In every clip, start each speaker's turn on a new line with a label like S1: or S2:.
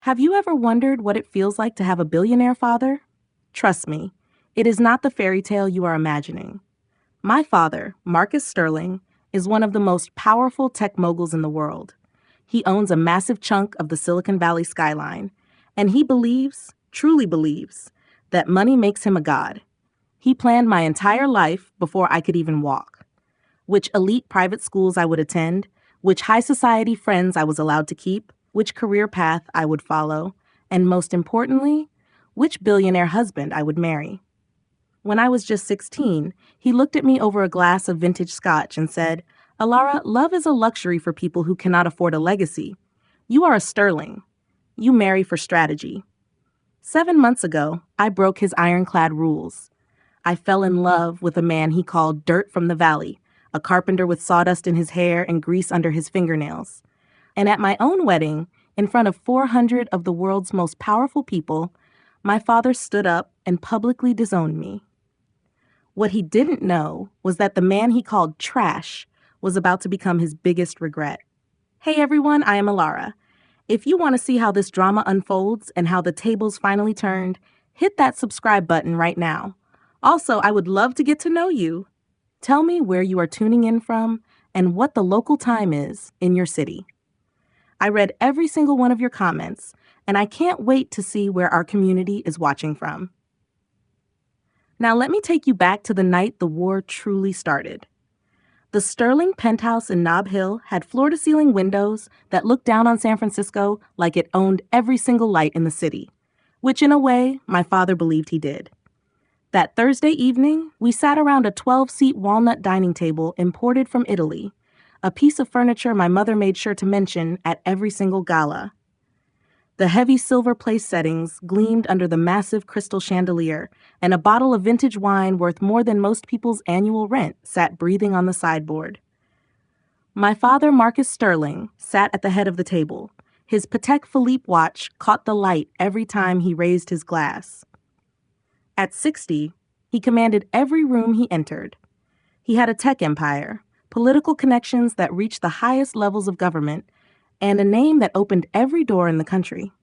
S1: Have you ever wondered what it feels like to have a billionaire father? Trust me, it is not the fairy tale you are imagining. My father, Marcus Sterling, is one of the most powerful tech moguls in the world. He owns a massive chunk of the Silicon Valley skyline, and he believes, truly believes, that money makes him a god. He planned my entire life before I could even walk. Which elite private schools I would attend, which high society friends I was allowed to keep, which career path I would follow, and most importantly, which billionaire husband I would marry. When I was just 16, he looked at me over a glass of vintage scotch and said, "Alara, love is a luxury for people who cannot afford a legacy. You are a Sterling. You marry for strategy." 7 months ago, I broke his ironclad rules. I fell in love with a man he called Dirt from the Valley, a carpenter with sawdust in his hair and grease under his fingernails. And at my own wedding, in front of 400 of the world's most powerful people, my father stood up and publicly disowned me. What he didn't know was that the man he called trash was about to become his biggest regret. Hey everyone, I am Alara. If you want to see how this drama unfolds and how the tables finally turned, hit that subscribe button right now. Also, I would love to get to know you. Tell me where you are tuning in from and what the local time is in your city. I read every single one of your comments, and I can't wait to see where our community is watching from. Now let me take you back to the night the war truly started. The Sterling penthouse in Nob Hill had floor-to-ceiling windows that looked down on San Francisco like it owned every single light in the city, which in a way, my father believed he did. That Thursday evening, we sat around a 12-seat walnut dining table imported from Italy, a piece of furniture my mother made sure to mention at every single gala. The heavy silver place settings gleamed under the massive crystal chandelier, and a bottle of vintage wine worth more than most people's annual rent sat breathing on the sideboard. My father, Marcus Sterling, sat at the head of the table. His Patek Philippe watch caught the light every time he raised his glass. At 60, he commanded every room he entered. He had a tech empire, political connections that reached the highest levels of government, and a name that opened every door in the country.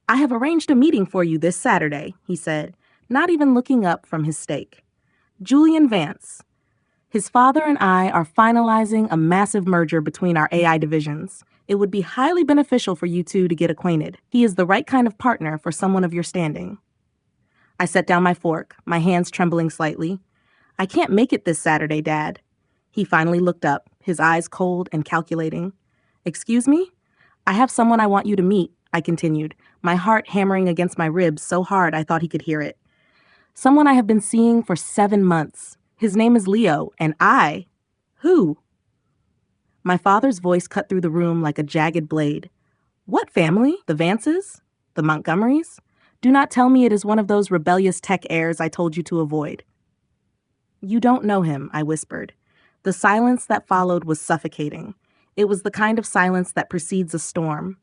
S1: "I have arranged a meeting for you this Saturday," he said, not even looking up from his steak. "Julian Vance. His father and I are finalizing a massive merger between our AI divisions. It would be highly beneficial for you two to get acquainted. He is the right kind of partner for someone of your standing." I set down my fork, my hands trembling slightly. "I can't make it this Saturday, Dad." He finally looked up, his eyes cold and calculating. "Excuse me? I have someone I want you to meet," I continued, my heart hammering against my ribs so hard I thought he could hear it. "Someone I have been seeing for 7 months. His name is Leo, and Who?" My father's voice cut through the room like a jagged blade. "What family? The Vances? The Montgomerys? Do not tell me it is one of those rebellious tech heirs I told you to avoid." "You don't know him," I whispered. The silence that followed was suffocating. It was the kind of silence that precedes a storm.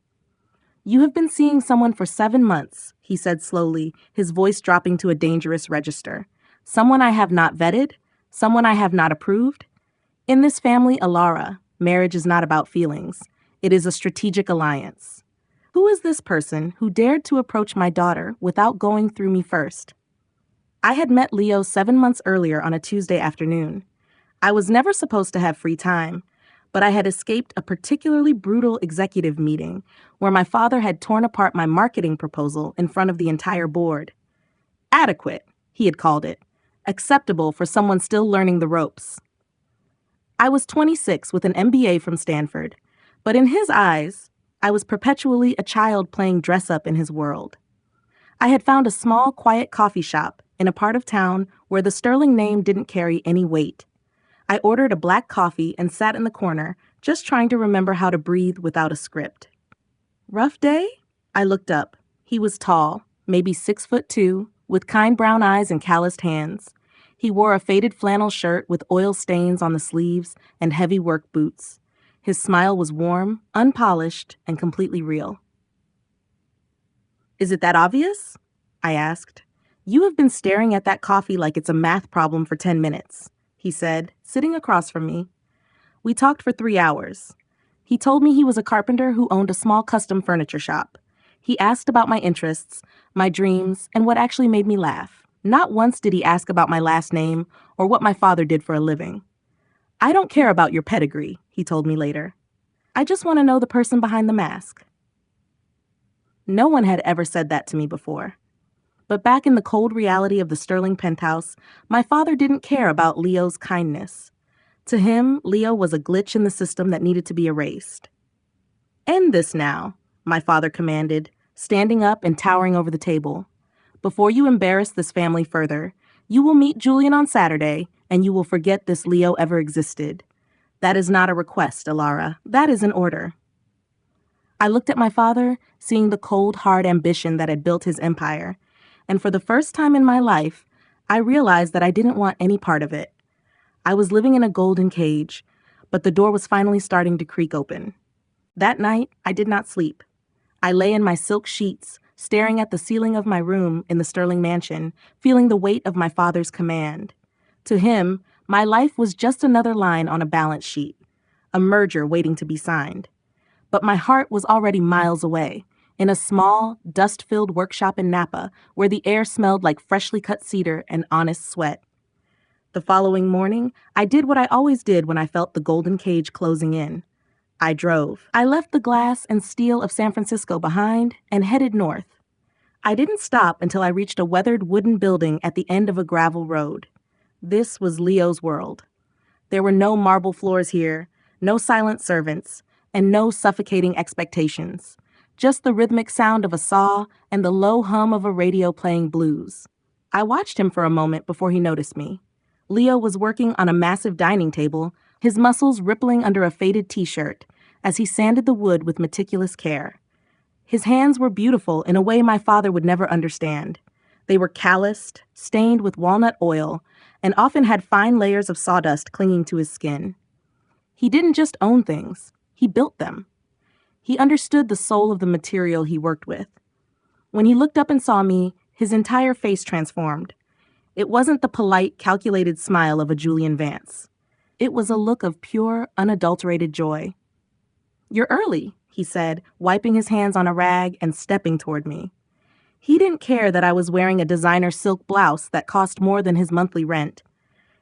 S1: "You have been seeing someone for 7 months," he said slowly, his voice dropping to a dangerous register. "Someone I have not vetted, someone I have not approved. In this family, Alara, marriage is not about feelings. It is a strategic alliance. Who is this person who dared to approach my daughter without going through me first?" I had met Leo 7 months earlier on a Tuesday afternoon. I was never supposed to have free time, but I had escaped a particularly brutal executive meeting where my father had torn apart my marketing proposal in front of the entire board. Adequate, he had called it. Acceptable for someone still learning the ropes. I was 26 with an MBA from Stanford, but in his eyes, I was perpetually a child playing dress-up in his world. I had found a small, quiet coffee shop in a part of town where the Sterling name didn't carry any weight. I ordered a black coffee and sat in the corner, just trying to remember how to breathe without a script. "Rough day?" I looked up. He was tall, maybe 6'2", with kind brown eyes and calloused hands. He wore a faded flannel shirt with oil stains on the sleeves and heavy work boots. His smile was warm, unpolished, and completely real. "Is it that obvious?" I asked. "You have been staring at that coffee like it's a math problem for 10 minutes. He said, sitting across from me. We talked for 3 hours. He told me he was a carpenter who owned a small custom furniture shop. He asked about my interests, my dreams, and what actually made me laugh. Not once did he ask about my last name or what my father did for a living. "I don't care about your pedigree," he told me later. "I just want to know the person behind the mask." No one had ever said that to me before. But back in the cold reality of the Sterling penthouse, my father didn't care about Leo's kindness. To him, Leo was a glitch in the system that needed to be erased. "End this now," my father commanded, standing up and towering over the table. "Before you embarrass this family further, you will meet Julian on Saturday, and you will forget this Leo ever existed. That is not a request, Alara. That is an order." I looked at my father, seeing the cold, hard ambition that had built his empire, and for the first time in my life, I realized that I didn't want any part of it. I was living in a golden cage, but the door was finally starting to creak open. That night, I did not sleep. I lay in my silk sheets, staring at the ceiling of my room in the Sterling mansion, feeling the weight of my father's command. To him, my life was just another line on a balance sheet, a merger waiting to be signed. But my heart was already miles away, in a small, dust-filled workshop in Napa, where the air smelled like freshly cut cedar and honest sweat. The following morning, I did what I always did when I felt the golden cage closing in. I drove. I left the glass and steel of San Francisco behind and headed north. I didn't stop until I reached a weathered wooden building at the end of a gravel road. This was Leo's world. There were no marble floors here, no silent servants, and no suffocating expectations. Just the rhythmic sound of a saw and the low hum of a radio playing blues. I watched him for a moment before he noticed me. Leo was working on a massive dining table, his muscles rippling under a faded t-shirt, as he sanded the wood with meticulous care. His hands were beautiful in a way my father would never understand. They were calloused, stained with walnut oil, and often had fine layers of sawdust clinging to his skin. He didn't just own things, he built them. He understood the soul of the material he worked with. When he looked up and saw me, his entire face transformed. It wasn't the polite, calculated smile of a Julian Vance. It was a look of pure, unadulterated joy. "You're early," he said, wiping his hands on a rag and stepping toward me. He didn't care that I was wearing a designer silk blouse that cost more than his monthly rent.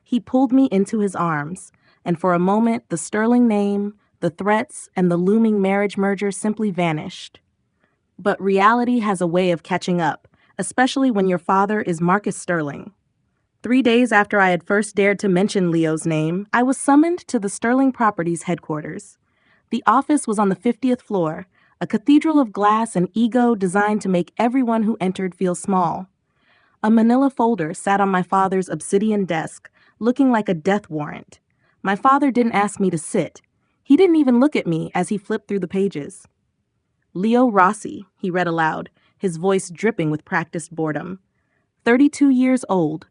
S1: He pulled me into his arms, and for a moment the Sterling name, the threats, and the looming marriage merger simply vanished. But reality has a way of catching up, especially when your father is Marcus Sterling. 3 days after I had first dared to mention Leo's name, I was summoned to the Sterling Properties headquarters. The office was on the 50th floor, a cathedral of glass and ego designed to make everyone who entered feel small. A manila folder sat on my father's obsidian desk, looking like a death warrant. My father didn't ask me to sit. He didn't even look at me as he flipped through the pages. "Leo Rossi," he read aloud, his voice dripping with practiced boredom. 32 years old.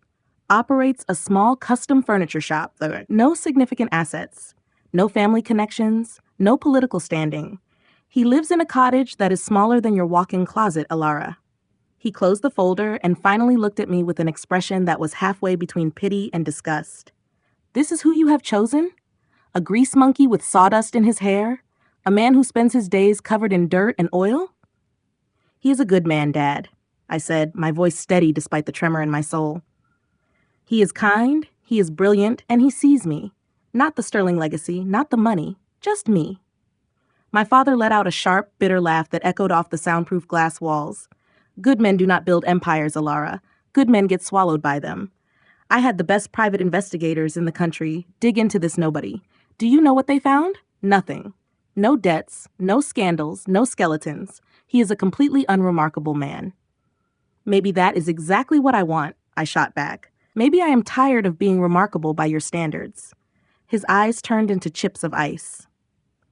S1: Operates a small custom furniture shop. No significant assets. No family connections. No political standing. He lives in a cottage that is smaller than your walk-in closet, Alara. He closed the folder and finally looked at me with an expression that was halfway between pity and disgust. "This is who you have chosen? A grease monkey with sawdust in his hair? A man who spends his days covered in dirt and oil?" "He is a good man, Dad," I said, my voice steady despite the tremor in my soul. "He is kind, he is brilliant, and he sees me. Not the Sterling legacy, not the money, just me." My father let out a sharp, bitter laugh that echoed off the soundproof glass walls. "Good men do not build empires, Alara. Good men get swallowed by them. I had the best private investigators in the country dig into this nobody. Do you know what they found? Nothing. No debts, no scandals, no skeletons. He is a completely unremarkable man." "Maybe that is exactly what I want," I shot back. "Maybe I am tired of being remarkable by your standards." His eyes turned into chips of ice.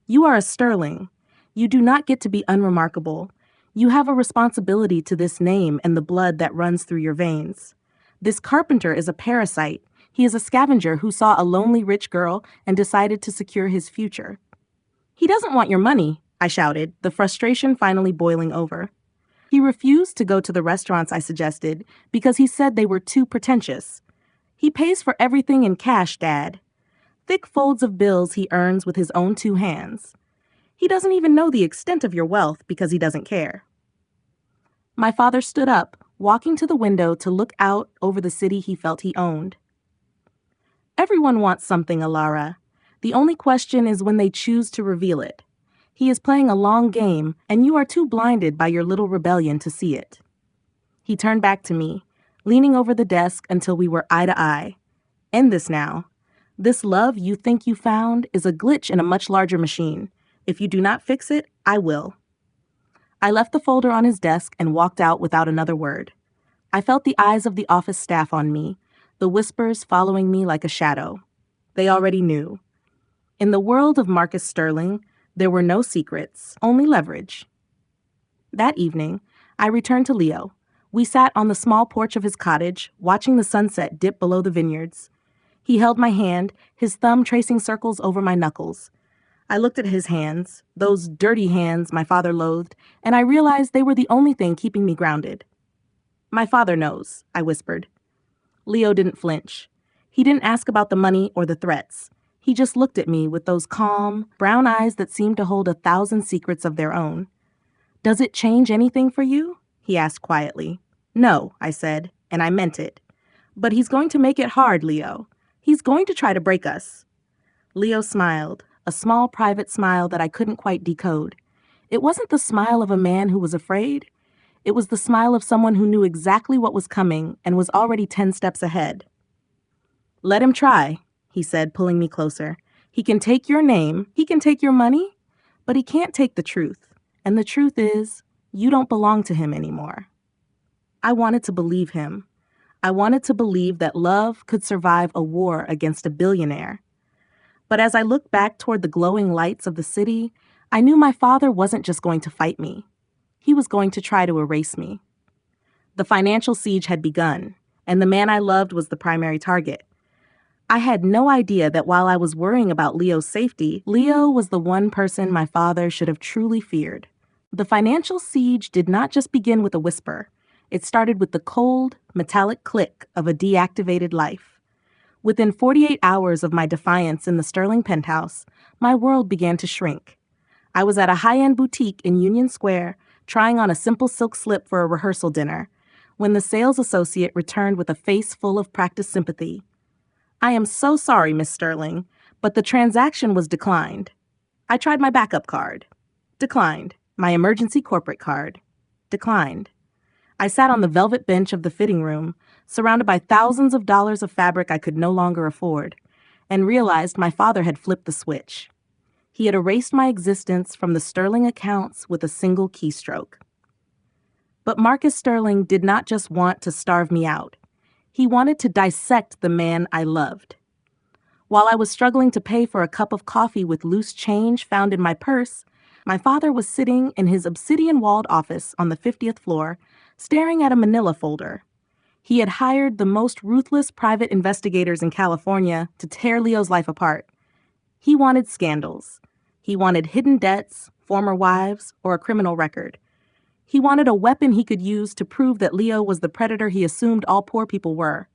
S1: "You are a Sterling. You do not get to be unremarkable. You have a responsibility to this name and the blood that runs through your veins. This carpenter is a parasite. He is a scavenger who saw a lonely rich girl and decided to secure his future." "He doesn't want your money," I shouted, the frustration finally boiling over. "He refused to go to the restaurants I suggested because he said they were too pretentious. He pays for everything in cash, Dad. Thick folds of bills he earns with his own 2 hands. He doesn't even know the extent of your wealth because he doesn't care. My father stood up, walking to the window to look out over the city he felt he owned. Everyone wants something, Alara. The only question is when they choose to reveal it. He is playing a long game, and you are too blinded by your little rebellion to see it. He turned back to me, leaning over the desk until we were eye to eye. End this now. This love you think you found is a glitch in a much larger machine. If you do not fix it, I will. I left the folder on his desk and walked out without another word. I felt the eyes of the office staff on me, the whispers following me like a shadow. They already knew. In the world of Marcus Sterling, there were no secrets, only leverage. That evening, I returned to Leo. We sat on the small porch of his cottage, watching the sunset dip below the vineyards. He held my hand, his thumb tracing circles over my knuckles. I looked at his hands, those dirty hands my father loathed, and I realized they were the only thing keeping me grounded. My father knows, I whispered. Leo didn't flinch. He didn't ask about the money or the threats. He just looked at me with those calm, brown eyes that seemed to hold 1,000 secrets of their own. Does it change anything for you? He asked quietly. No, I said, and I meant it. But he's going to make it hard, Leo. He's going to try to break us. Leo smiled, a small private smile that I couldn't quite decode. It wasn't the smile of a man who was afraid. It was the smile of someone who knew exactly what was coming and was already 10 steps ahead. Let him try, he said, pulling me closer. He can take your name, he can take your money, but he can't take the truth. And the truth is, you don't belong to him anymore. I wanted to believe him. I wanted to believe that love could survive a war against a billionaire. But as I looked back toward the glowing lights of the city, I knew my father wasn't just going to fight me. He was going to try to erase me. The financial siege had begun, and the man I loved was the primary target. I had no idea that while I was worrying about Leo's safety, Leo was the one person my father should have truly feared. The financial siege did not just begin with a whisper. It started with the cold, metallic click of a deactivated life. Within 48 hours of my defiance in the Sterling penthouse, my world began to shrink. I was at a high-end boutique in Union Square, trying on a simple silk slip for a rehearsal dinner, when the sales associate returned with a face full of practiced sympathy. I am so sorry, Miss Sterling, but the transaction was declined. I tried my backup card. Declined. My emergency corporate card. Declined. I sat on the velvet bench of the fitting room, surrounded by thousands of dollars of fabric I could no longer afford, and realized my father had flipped the switch. He had erased my existence from the Sterling accounts with a single keystroke. But Marcus Sterling did not just want to starve me out. He wanted to dissect the man I loved. While I was struggling to pay for a cup of coffee with loose change found in my purse, my father was sitting in his obsidian-walled office on the 50th floor, staring at a manila folder. He had hired the most ruthless private investigators in California to tear Leo's life apart. He wanted scandals. He wanted hidden debts, former wives, or a criminal record. He wanted a weapon he could use to prove that Leo was the predator he assumed all poor people were.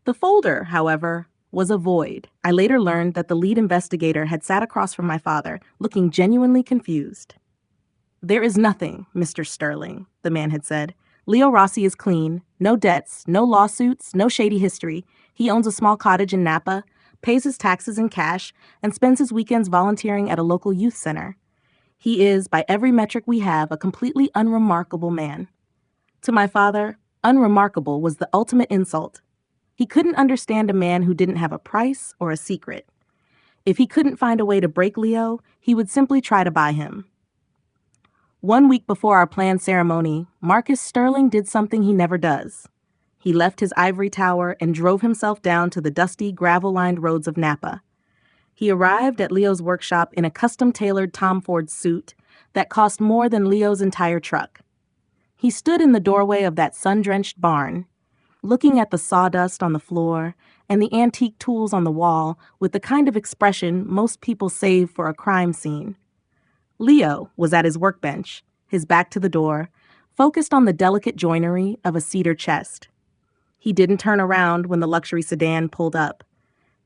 S1: The folder, however, was a void. I later learned that the lead investigator had sat across from my father, looking genuinely confused. There is nothing, Mr. Sterling, the man had said. Leo Rossi is clean, no debts, no lawsuits, no shady history. He owns a small cottage in Napa, pays his taxes in cash, and spends his weekends volunteering at a local youth center. He is, by every metric we have, a completely unremarkable man. To my father, unremarkable was the ultimate insult. He couldn't understand a man who didn't have a price or a secret. If he couldn't find a way to break Leo, he would simply try to buy him. 1 week before our planned ceremony, Marcus Sterling did something he never does. He left his ivory tower and drove himself down to the dusty, gravel-lined roads of Napa. He arrived at Leo's workshop in a custom-tailored Tom Ford suit that cost more than Leo's entire truck. He stood in the doorway of that sun-drenched barn, looking at the sawdust on the floor and the antique tools on the wall with the kind of expression most people save for a crime scene. Leo was at his workbench, his back to the door, focused on the delicate joinery of a cedar chest. He didn't turn around when the luxury sedan pulled up.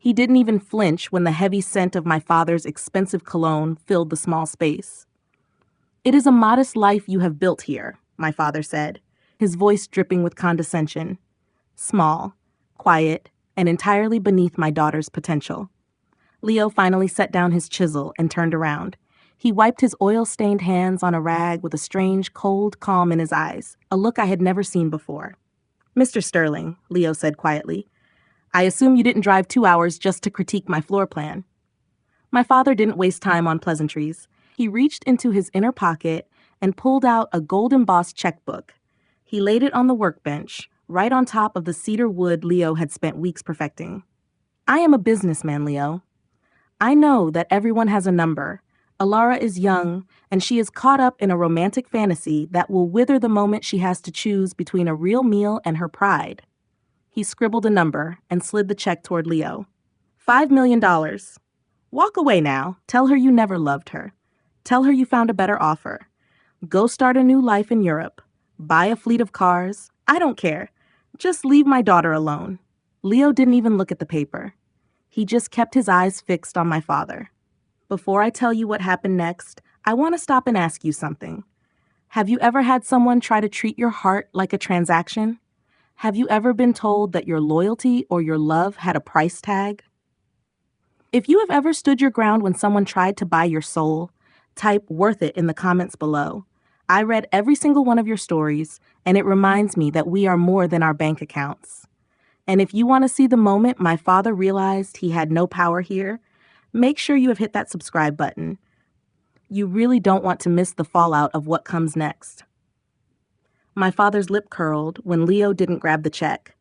S1: He didn't even flinch when the heavy scent of my father's expensive cologne filled the small space. "It is a modest life you have built here," my father said, his voice dripping with condescension. Small, quiet, and entirely beneath my daughter's potential. Leo finally set down his chisel and turned around. He wiped his oil-stained hands on a rag with a strange, cold calm in his eyes, a look I had never seen before. "Mr. Sterling," Leo said quietly, "I assume you didn't drive 2 hours just to critique my floor plan." My father didn't waste time on pleasantries. He reached into his inner pocket and pulled out a gold-embossed checkbook. He laid it on the workbench, right on top of the cedar wood Leo had spent weeks perfecting. "I am a businessman, Leo. I know that everyone has a number. Alara is young, and she is caught up in a romantic fantasy that will wither the moment she has to choose between a real meal and her pride." He scribbled a number and slid the check toward Leo. $5 million. Walk away now. Tell her you never loved her. Tell her you found a better offer. Go start a new life in Europe. Buy a fleet of cars. I don't care. Just leave my daughter alone." Leo didn't even look at the paper. He just kept his eyes fixed on my father. "Before I tell you what happened next, I want to stop and ask you something. Have you ever had someone try to treat your heart like a transaction? Have you ever been told that your loyalty or your love had a price tag? If you have ever stood your ground when someone tried to buy your soul, type "worth it" in the comments below. I read every single one of your stories, and it reminds me that we are more than our bank accounts. And if you want to see the moment my father realized he had no power here, make sure you have hit that subscribe button. You really don't want to miss the fallout of what comes next. My father's lip curled when Leo didn't grab the check.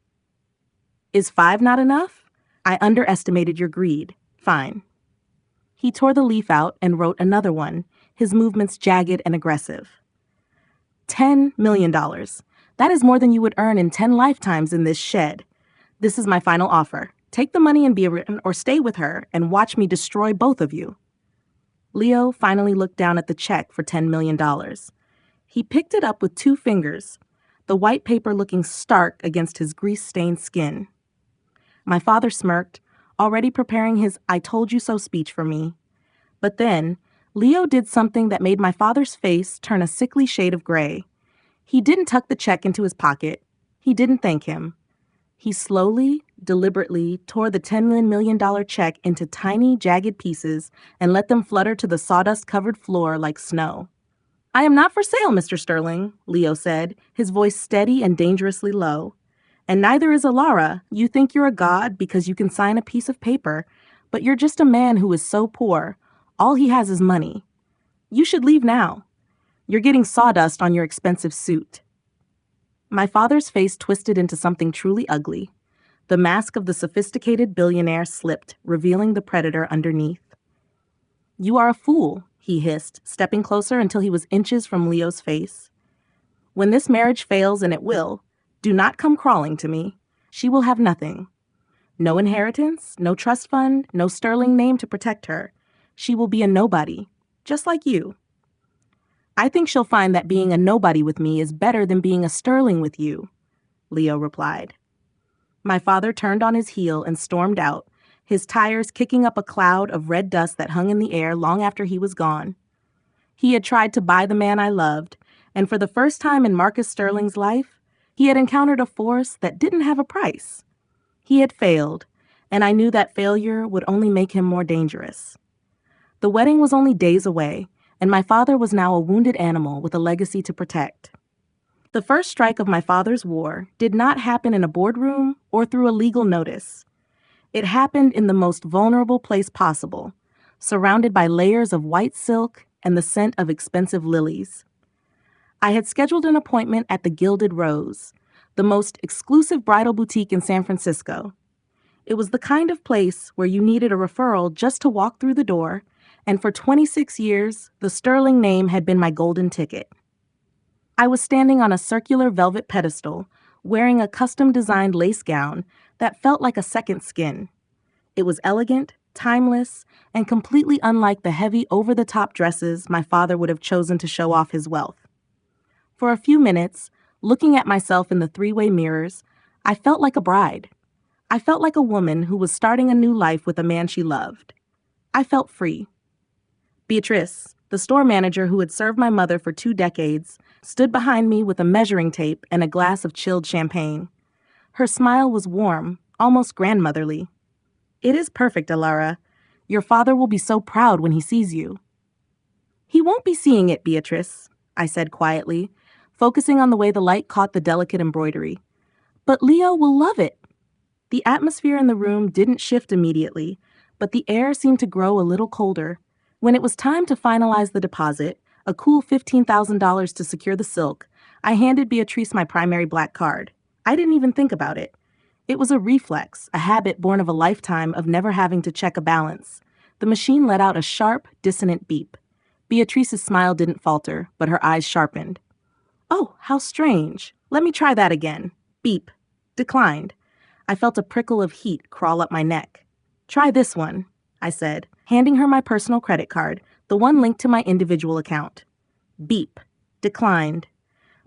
S1: "Is 5 not enough? I underestimated your greed. Fine." He tore the leaf out and wrote another one, his movements jagged and aggressive. $10 million. That is more than you would earn in 10 lifetimes in this shed. This is my final offer. Take the money and be written, or stay with her and watch me destroy both of you." Leo finally looked down at the check for $10 million. He picked it up with 2 fingers, the white paper looking stark against his grease-stained skin. My father smirked, already preparing his "I told you so" speech for me. But then, Leo did something that made my father's face turn a sickly shade of gray. He didn't tuck the check into his pocket. He didn't thank him. He slowly, deliberately tore the $10 million check into tiny, jagged pieces and let them flutter to the sawdust-covered floor like snow. "I am not for sale, Mr. Sterling," Leo said, his voice steady and dangerously low. "And neither is Alara. You think you're a god because you can sign a piece of paper, but you're just a man who is so poor. All he has is money. You should leave now. You're getting sawdust on your expensive suit." My father's face twisted into something truly ugly. The mask of the sophisticated billionaire slipped, revealing the predator underneath. "You are a fool," he hissed, stepping closer until he was inches from Leo's face. "When this marriage fails, and it will, do not come crawling to me. She will have nothing. No inheritance, no trust fund, no sterling name to protect her. She will be a nobody, just like you." "I think she'll find that being a nobody with me is better than being a sterling with you," Leo replied. My father turned on his heel and stormed out, his tires kicking up a cloud of red dust that hung in the air long after he was gone. He had tried to buy the man I loved, and for the first time in Marcus Sterling's life, he had encountered a force that didn't have a price. He had failed, and I knew that failure would only make him more dangerous. The wedding was only days away, and my father was now a wounded animal with a legacy to protect. The first strike of my father's war did not happen in a boardroom or through a legal notice. It happened in the most vulnerable place possible, surrounded by layers of white silk and the scent of expensive lilies. I had scheduled an appointment at the Gilded Rose, the most exclusive bridal boutique in San Francisco. It was the kind of place where you needed a referral just to walk through the door, and for 26 years, the Sterling name had been my golden ticket. I was standing on a circular velvet pedestal, wearing a custom-designed lace gown that felt like a second skin. It was elegant, timeless, and completely unlike the heavy, over-the-top dresses my father would have chosen to show off his wealth. For a few minutes, looking at myself in the 3-way mirrors, I felt like a bride. I felt like a woman who was starting a new life with a man she loved. I felt free. Beatrice, the store manager who had served my mother for 2 decades, stood behind me with a measuring tape and a glass of chilled champagne. Her smile was warm, almost grandmotherly. "It is perfect, Alara. Your father will be so proud when he sees you." "He won't be seeing it, Beatrice," I said quietly, focusing on the way the light caught the delicate embroidery. "But Leo will love it." The atmosphere in the room didn't shift immediately, but the air seemed to grow a little colder. When it was time to finalize the deposit, a cool $15,000 to secure the silk, I handed Beatrice my primary black card. I didn't even think about it. It was a reflex, a habit born of a lifetime of never having to check a balance. The machine let out a sharp, dissonant beep. Beatrice's smile didn't falter, but her eyes sharpened. "Oh, how strange. Let me try that again." Beep. Declined. I felt a prickle of heat crawl up my neck. "Try this one," I said, handing her my personal credit card, the one linked to my individual account. Beep. Declined.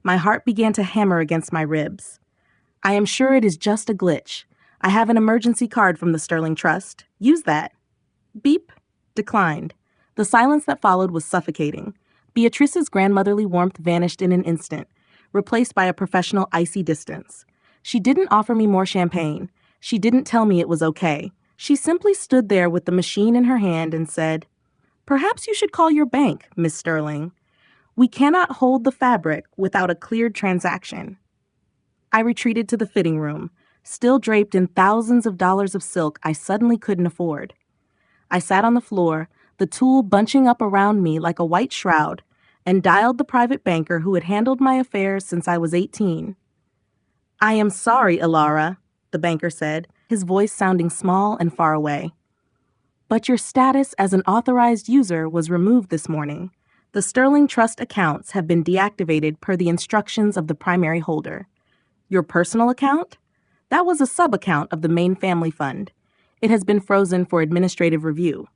S1: My heart began to hammer against my ribs. "I am sure it is just a glitch. I have an emergency card from the Sterling Trust. Use that." Beep. Declined. The silence that followed was suffocating. Beatrice's grandmotherly warmth vanished in an instant, replaced by a professional icy distance. She didn't offer me more champagne. She didn't tell me it was okay. She simply stood there with the machine in her hand and said, "Perhaps you should call your bank, Miss Sterling. We cannot hold the fabric without a cleared transaction." I retreated to the fitting room, still draped in thousands of dollars of silk I suddenly couldn't afford. I sat on the floor, the tulle bunching up around me like a white shroud, and dialed the private banker who had handled my affairs since I was 18. "I am sorry, Alara," the banker said, his voice sounding small and far away. "But your status as an authorized user was removed this morning. The Sterling Trust accounts have been deactivated per the instructions of the primary holder. Your personal account? That was a sub-account of the main family fund. It has been frozen for administrative review."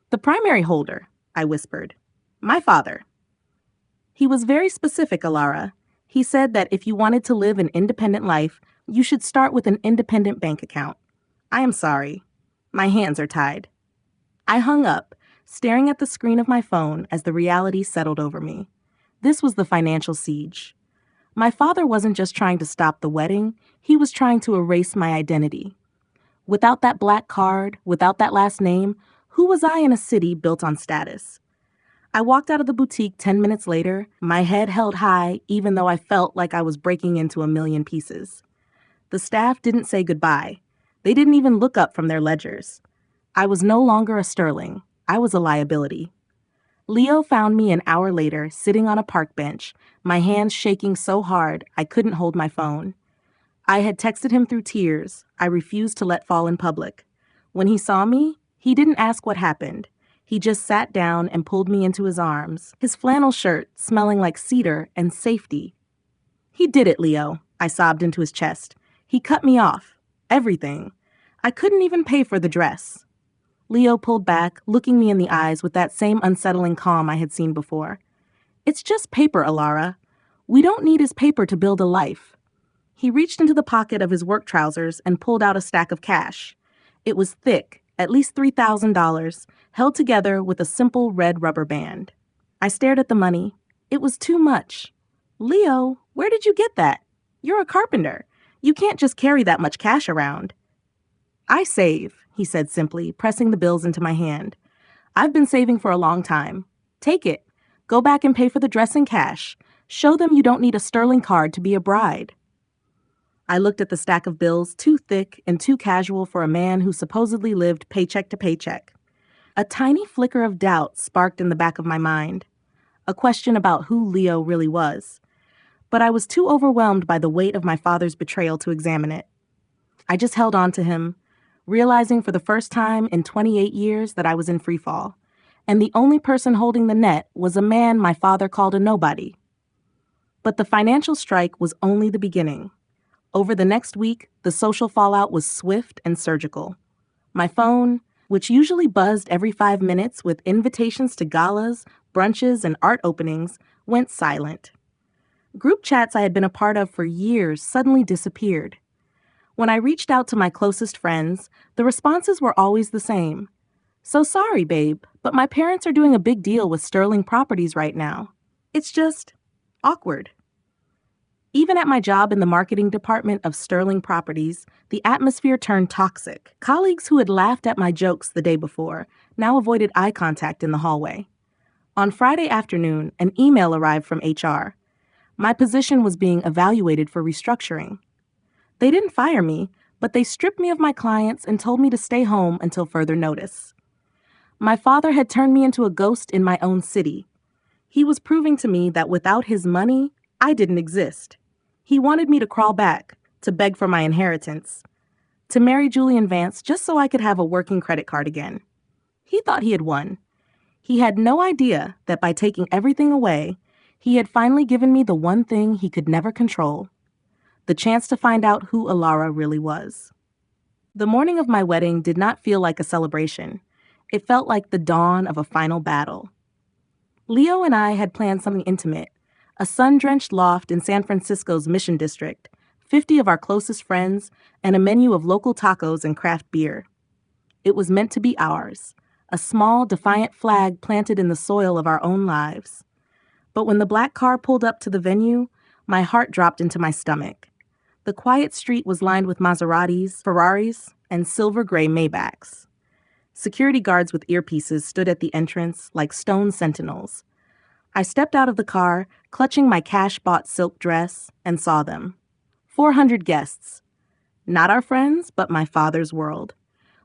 S1: "The primary holder," I whispered. "My father." "He was very specific, Alara. He said that if you wanted to live an independent life, you should start with an independent bank account. I am sorry. My hands are tied." I hung up, staring at the screen of my phone as the reality settled over me. This was the financial siege. My father wasn't just trying to stop the wedding, he was trying to erase my identity. Without that black card, without that last name, who was I in a city built on status? I walked out of the boutique 10 minutes later, my head held high even though I felt like I was breaking into a million pieces. The staff didn't say goodbye. They didn't even look up from their ledgers. I was no longer a Sterling. I was a liability. Leo found me an hour later, sitting on a park bench, my hands shaking so hard I couldn't hold my phone. I had texted him through tears. I refused to let fall in public. When he saw me, he didn't ask what happened. He just sat down and pulled me into his arms, his flannel shirt smelling like cedar and safety. "He did it, Leo," I sobbed into his chest. "He cut me off. Everything. I couldn't even pay for the dress." Leo pulled back, looking me in the eyes with that same unsettling calm I had seen before. "It's just paper, Alara. We don't need his paper to build a life." He reached into the pocket of his work trousers and pulled out a stack of cash. It was thick, at least $3,000, held together with a simple red rubber band. I stared at the money. It was too much. "Leo, where did you get that? You're a carpenter. You can't just carry that much cash around." "I save," he said simply, pressing the bills into my hand. "I've been saving for a long time. Take it. Go back and pay for the dress in cash. Show them you don't need a Sterling card to be a bride." I looked at the stack of bills, too thick and too casual for a man who supposedly lived paycheck to paycheck. A tiny flicker of doubt sparked in the back of my mind. A question about who Leo really was. But I was too overwhelmed by the weight of my father's betrayal to examine it. I just held on to him, realizing for the first time in 28 years that I was in freefall, and the only person holding the net was a man my father called a nobody. But the financial strike was only the beginning. Over the next week, the social fallout was swift and surgical. My phone, which usually buzzed every 5 minutes with invitations to galas, brunches, and art openings, went silent. Group chats I had been a part of for years suddenly disappeared. When I reached out to my closest friends, the responses were always the same. So sorry, babe, but my parents are doing a big deal with Sterling Properties right now. It's just awkward. Even at my job in the marketing department of Sterling Properties, the atmosphere turned toxic. Colleagues who had laughed at my jokes the day before now avoided eye contact in the hallway. On Friday afternoon, an email arrived from HR. My position was being evaluated for restructuring. They didn't fire me, but they stripped me of my clients and told me to stay home until further notice. My father had turned me into a ghost in my own city. He was proving to me that without his money, I didn't exist. He wanted me to crawl back, to beg for my inheritance, to marry Julian Vance just so I could have a working credit card again. He thought he had won. He had no idea that by taking everything away, he had finally given me the one thing he could never control, the chance to find out who Alara really was. The morning of my wedding did not feel like a celebration. It felt like the dawn of a final battle. Leo and I had planned something intimate, a sun-drenched loft in San Francisco's Mission District, 50 of our closest friends, and a menu of local tacos and craft beer. It was meant to be ours, a small, defiant flag planted in the soil of our own lives. But when the black car pulled up to the venue, my heart dropped into my stomach. The quiet street was lined with Maseratis, Ferraris, and silver-gray Maybachs. Security guards with earpieces stood at the entrance like stone sentinels. I stepped out of the car, clutching my cash-bought silk dress, and saw them. 400 guests. Not our friends, but my father's world.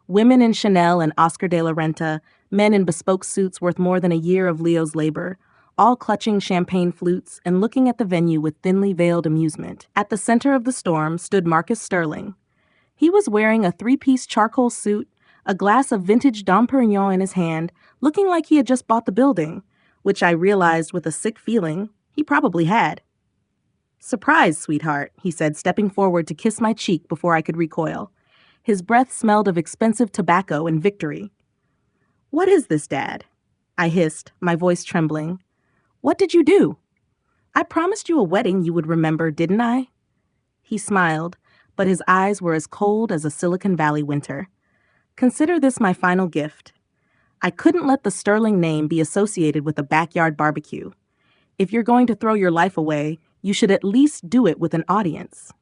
S1: Women in Chanel and Oscar de la Renta, men in bespoke suits worth more than a year of Leo's labor, all clutching champagne flutes and looking at the venue with thinly veiled amusement. At the center of the storm stood Marcus Sterling. He was wearing a three-piece charcoal suit, a glass of vintage Dom Perignon in his hand, looking like he had just bought the building, which I realized with a sick feeling he probably had. "Surprise, sweetheart," he said, stepping forward to kiss my cheek before I could recoil. His breath smelled of expensive tobacco and victory. "What is this, Dad?" I hissed, my voice trembling. "What did you do?" "I promised you a wedding you would remember, didn't I?" He smiled, but his eyes were as cold as a Silicon Valley winter. "Consider this my final gift. I couldn't let the Sterling name be associated with a backyard barbecue. If you're going to throw your life away, you should at least do it with an audience."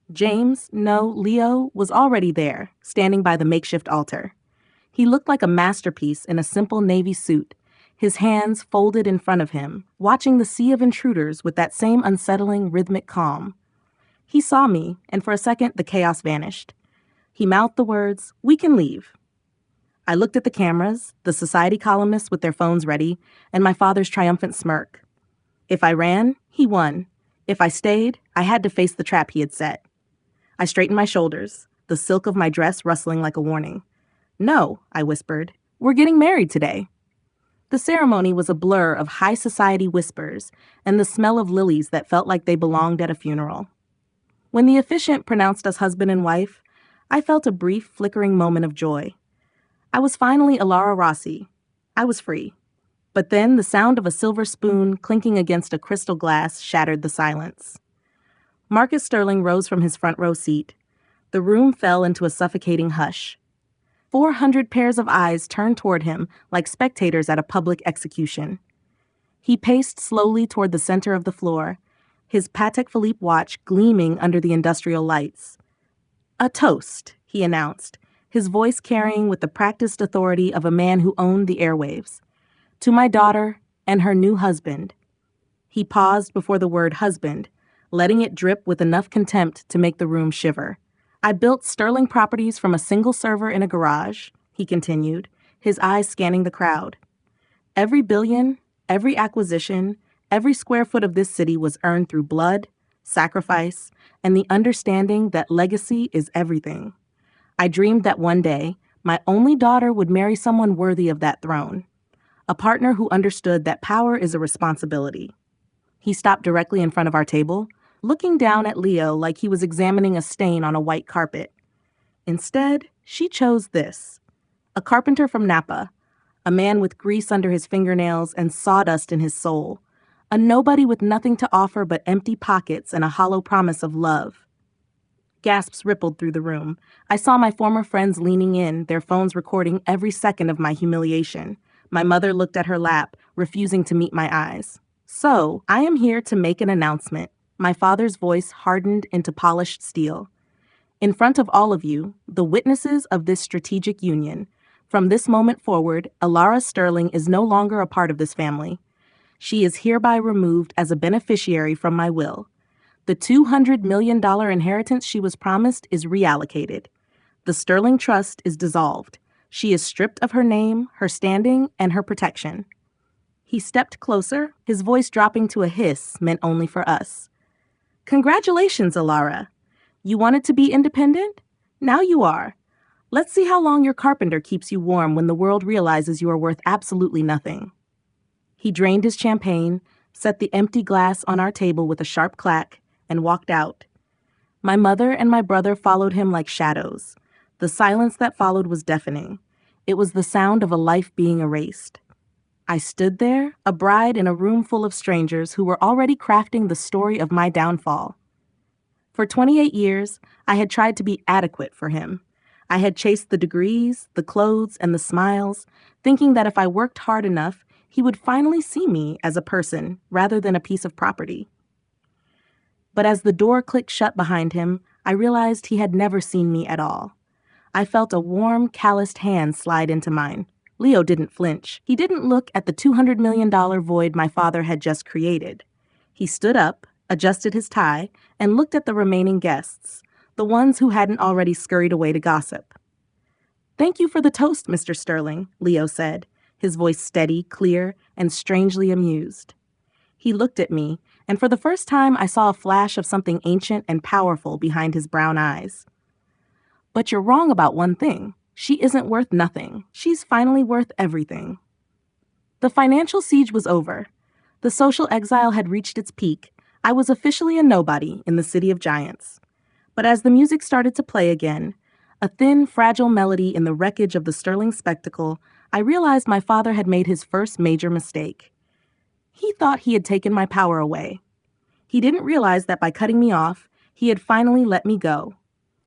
S1: Leo was already there, standing by the makeshift altar. He looked like a masterpiece in a simple navy suit, his hands folded in front of him, watching the sea of intruders with that same unsettling rhythmic calm. He saw me, and for a second the chaos vanished. He mouthed the words, "We can leave." I looked at the cameras, the society columnists with their phones ready, and my father's triumphant smirk. If I ran, he won. If I stayed, I had to face the trap he had set. I straightened my shoulders, the silk of my dress rustling like a warning. "No," I whispered, "we're getting married today." The ceremony was a blur of high society whispers and the smell of lilies that felt like they belonged at a funeral. When the officiant pronounced us husband and wife, I felt a brief, flickering moment of joy. I was finally Alara Rossi. I was free. But then the sound of a silver spoon clinking against a crystal glass shattered the silence. Marcus Sterling rose from his front row seat. The room fell into a suffocating hush. 400 pairs of eyes turned toward him like spectators at a public execution. He paced slowly toward the center of the floor, his Patek Philippe watch gleaming under the industrial lights. "A toast," he announced, his voice carrying with the practiced authority of a man who owned the airwaves. "To my daughter and her new husband." He paused before the word husband, letting it drip with enough contempt to make the room shiver. "I built Sterling Properties from a single server in a garage," he continued, his eyes scanning the crowd. "Every billion, every acquisition, every square foot of this city was earned through blood, sacrifice, and the understanding that legacy is everything. I dreamed that one day, my only daughter would marry someone worthy of that throne, a partner who understood that power is a responsibility." He stopped directly in front of our table, looking down at Leo like he was examining a stain on a white carpet. Instead, she chose this. A carpenter from Napa, a man with grease under his fingernails and sawdust in his soul, a nobody with nothing to offer but empty pockets and a hollow promise of love. Gasps rippled through the room. I saw my former friends leaning in, their phones recording every second of my humiliation. My mother looked at her lap, refusing to meet my eyes. So, I am here to make an announcement. My father's voice hardened into polished steel. In front of all of you, the witnesses of this strategic union, from this moment forward, Alara Sterling is no longer a part of this family. She is hereby removed as a beneficiary from my will. The $200 million inheritance she was promised is reallocated. The Sterling Trust is dissolved. She is stripped of her name, her standing, and her protection. He stepped closer, his voice dropping to a hiss meant only for us. Congratulations, Alara. You wanted to be independent? Now you are. Let's see how long your carpenter keeps you warm when the world realizes you are worth absolutely nothing. He drained his champagne, set the empty glass on our table with a sharp clack, and walked out. My mother and my brother followed him like shadows. The silence that followed was deafening. It was the sound of a life being erased. I stood there, a bride in a room full of strangers who were already crafting the story of my downfall. For 28 years, I had tried to be adequate for him. I had chased the degrees, the clothes, and the smiles, thinking that if I worked hard enough, he would finally see me as a person rather than a piece of property. But as the door clicked shut behind him, I realized he had never seen me at all. I felt a warm, calloused hand slide into mine. Leo didn't flinch. He didn't look at the $200 million void my father had just created. He stood up, adjusted his tie, and looked at the remaining guests, the ones who hadn't already scurried away to gossip. Thank you for the toast, Mr. Sterling, Leo said, his voice steady, clear, and strangely amused. He looked at me, and for the first time I saw a flash of something ancient and powerful behind his brown eyes. But you're wrong about one thing. She isn't worth nothing. She's finally worth everything. The financial siege was over. The social exile had reached its peak. I was officially a nobody in the city of giants. But as the music started to play again, a thin, fragile melody in the wreckage of the Sterling spectacle, I realized my father had made his first major mistake. He thought he had taken my power away. He didn't realize that by cutting me off, he had finally let me go.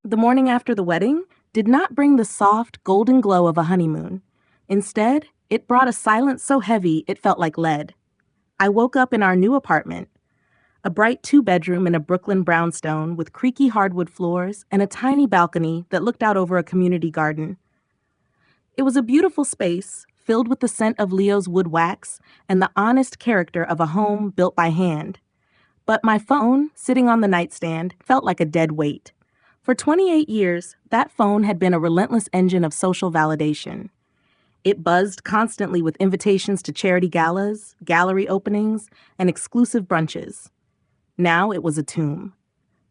S1: The morning after the wedding did not bring the soft, golden glow of a honeymoon. Instead, it brought a silence so heavy it felt like lead. I woke up in our new apartment, a bright 2-bedroom in a Brooklyn brownstone with creaky hardwood floors and a tiny balcony that looked out over a community garden. It was a beautiful space, filled with the scent of Leo's wood wax and the honest character of a home built by hand. But my phone, sitting on the nightstand, felt like a dead weight. For 28 years, that phone had been a relentless engine of social validation. It buzzed constantly with invitations to charity galas, gallery openings, and exclusive brunches. Now it was a tomb.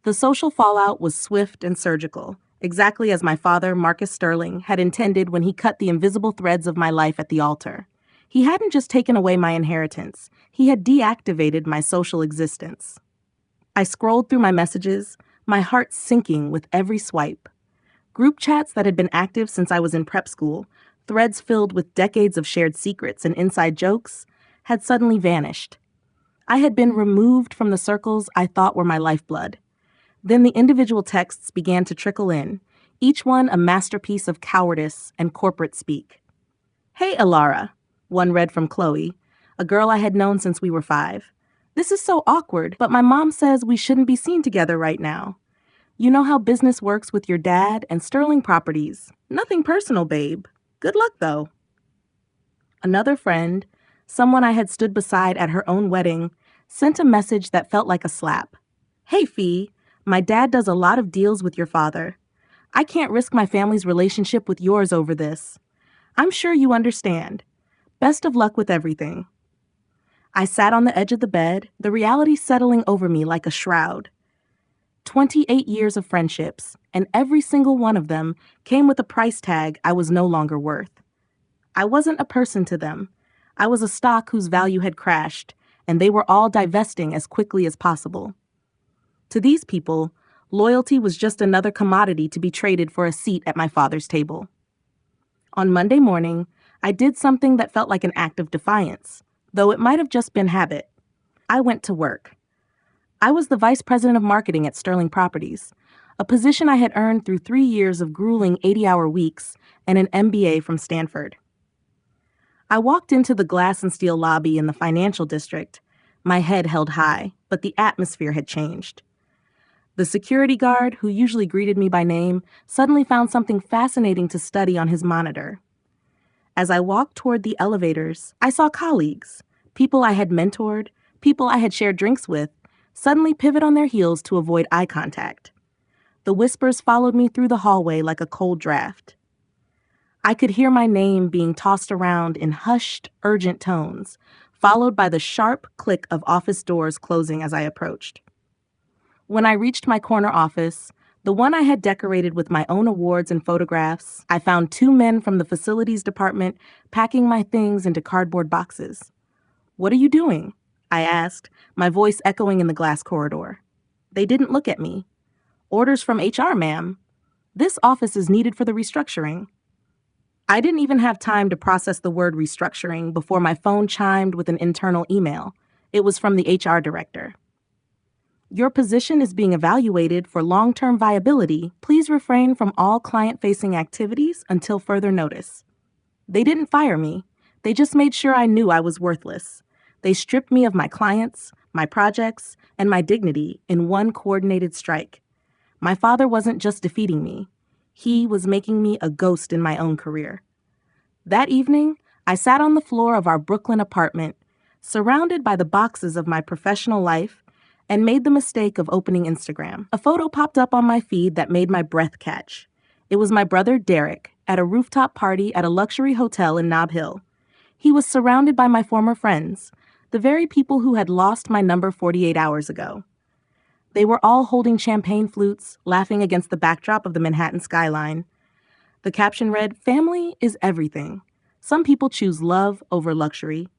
S1: The social fallout was swift and surgical, exactly as my father, Marcus Sterling, had intended when he cut the invisible threads of my life at the altar. He hadn't just taken away my inheritance, he had deactivated my social existence. I scrolled through my messages, my heart sinking with every swipe. Group chats that had been active since I was in prep school, threads filled with decades of shared secrets and inside jokes, had suddenly vanished. I had been removed from the circles I thought were my lifeblood. Then the individual texts began to trickle in, each one a masterpiece of cowardice and corporate speak. Hey, Alara, one read from Chloe, a girl I had known since we were 5. This is so awkward, but my mom says we shouldn't be seen together right now. You know how business works with your dad and Sterling Properties. Nothing personal, babe. Good luck, though. Another friend, someone I had stood beside at her own wedding, sent a message that felt like a slap. Hey, Fee, my dad does a lot of deals with your father. I can't risk my family's relationship with yours over this. I'm sure you understand. Best of luck with everything. I sat on the edge of the bed, the reality settling over me like a shroud. 28 years of friendships, and every single one of them came with a price tag I was no longer worth. I wasn't a person to them. I was a stock whose value had crashed, and they were all divesting as quickly as possible. To these people, loyalty was just another commodity to be traded for a seat at my father's table. On Monday morning, I did something that felt like an act of defiance, though it might have just been habit. I went to work. I was the vice president of marketing at Sterling Properties, a position I had earned through 3 years of grueling 80-hour weeks and an MBA from Stanford. I walked into the glass and steel lobby in the financial district, my head held high, but the atmosphere had changed. The security guard, who usually greeted me by name, suddenly found something fascinating to study on his monitor. As I walked toward the elevators, I saw colleagues, people I had mentored, people I had shared drinks with, suddenly pivot on their heels to avoid eye contact. The whispers followed me through the hallway like a cold draft. I could hear my name being tossed around in hushed, urgent tones, followed by the sharp click of office doors closing as I approached. When I reached my corner office, the one I had decorated with my own awards and photographs, I found two men from the facilities department packing my things into cardboard boxes. "What are you doing?" I asked, my voice echoing in the glass corridor. They didn't look at me. "Orders from HR, ma'am. This office is needed for the restructuring." I didn't even have time to process the word restructuring before my phone chimed with an internal email. It was from the HR director. "Your position is being evaluated for long-term viability. Please refrain from all client-facing activities until further notice." They didn't fire me. They just made sure I knew I was worthless. They stripped me of my clients, my projects, and my dignity in one coordinated strike. My father wasn't just defeating me. He was making me a ghost in my own career. That evening, I sat on the floor of our Brooklyn apartment, surrounded by the boxes of my professional life, and made the mistake of opening Instagram. A photo popped up on my feed that made my breath catch. It was my brother Derek at a rooftop party at a luxury hotel in Nob Hill. He was surrounded by my former friends, the very people who had lost my number 48 hours ago. They were all holding champagne flutes, laughing against the backdrop of the Manhattan skyline. The caption read, "Family is everything. Some people choose love over luxury.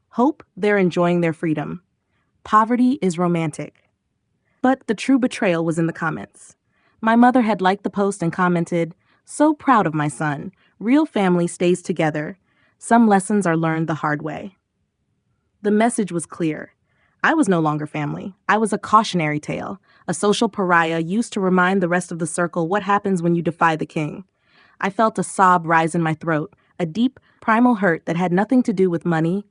S1: Hope they're enjoying their freedom. Poverty is romantic." But the true betrayal was in the comments. My mother had liked the post and commented, "So proud of my son. Real family stays together. Some lessons are learned the hard way." The message was clear. I was no longer family. I was a cautionary tale, a social pariah used to remind the rest of the circle what happens when you defy the king. I felt a sob rise in my throat, a deep, primal hurt that had nothing to do with money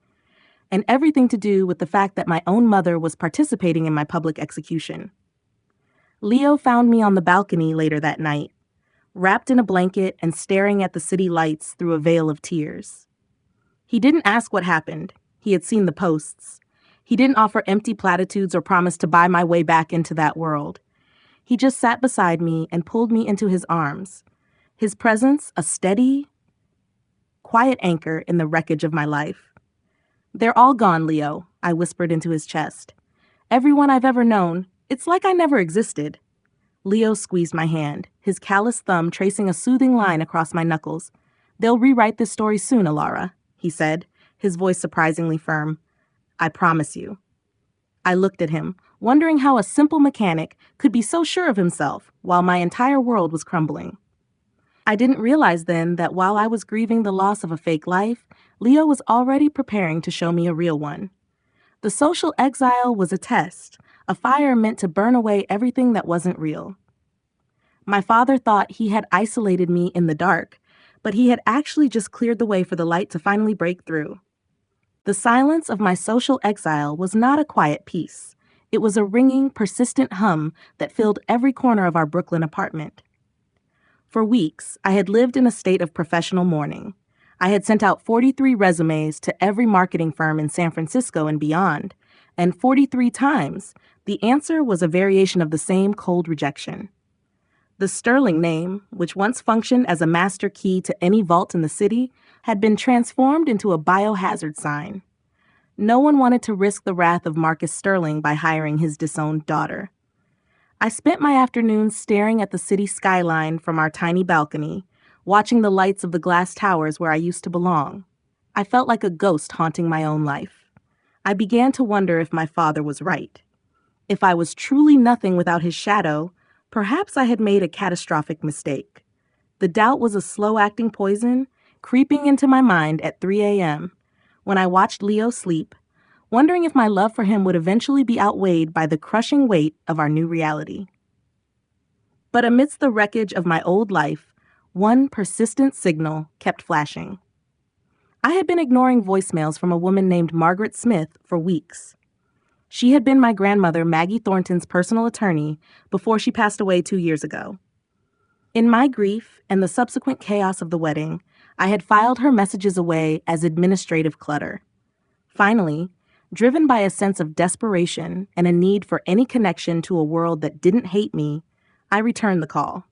S1: and everything to do with the fact that my own mother was participating in my public execution. Leo found me on the balcony later that night, wrapped in a blanket and staring at the city lights through a veil of tears. He didn't ask what happened. He had seen the posts. He didn't offer empty platitudes or promise to buy my way back into that world. He just sat beside me and pulled me into his arms. His presence, a steady, quiet anchor in the wreckage of my life. "They're all gone, Leo," I whispered into his chest. "Everyone I've ever known. It's like I never existed." Leo squeezed my hand, his callous thumb tracing a soothing line across my knuckles. "They'll rewrite this story soon, Alara," he said, his voice surprisingly firm. "I promise you." I looked at him, wondering how a simple mechanic could be so sure of himself while my entire world was crumbling. I didn't realize then that while I was grieving the loss of a fake life, Leo was already preparing to show me a real one. The social exile was a test, a fire meant to burn away everything that wasn't real. My father thought he had isolated me in the dark, but he had actually just cleared the way for the light to finally break through. The silence of my social exile was not a quiet peace. It was a ringing, persistent hum that filled every corner of our Brooklyn apartment. For weeks, I had lived in a state of professional mourning. I had sent out 43 resumes to every marketing firm in San Francisco and beyond, and 43 times, the answer was a variation of the same cold rejection. The Sterling name, which once functioned as a master key to any vault in the city, had been transformed into a biohazard sign. No one wanted to risk the wrath of Marcus Sterling by hiring his disowned daughter. I spent my afternoons staring at the city skyline from our tiny balcony, watching the lights of the glass towers where I used to belong. I felt like a ghost haunting my own life. I began to wonder if my father was right. If I was truly nothing without his shadow, perhaps I had made a catastrophic mistake. The doubt was a slow-acting poison, creeping into my mind at 3 a.m., when I watched Leo sleep, wondering if my love for him would eventually be outweighed by the crushing weight of our new reality. But amidst the wreckage of my old life, one persistent signal kept flashing. I had been ignoring voicemails from a woman named Margaret Smith for weeks. She had been my grandmother Maggie Thornton's personal attorney before she passed away 2 years ago. In my grief and the subsequent chaos of the wedding, I had filed her messages away as administrative clutter. Finally, driven by a sense of desperation and a need for any connection to a world that didn't hate me, I returned the call.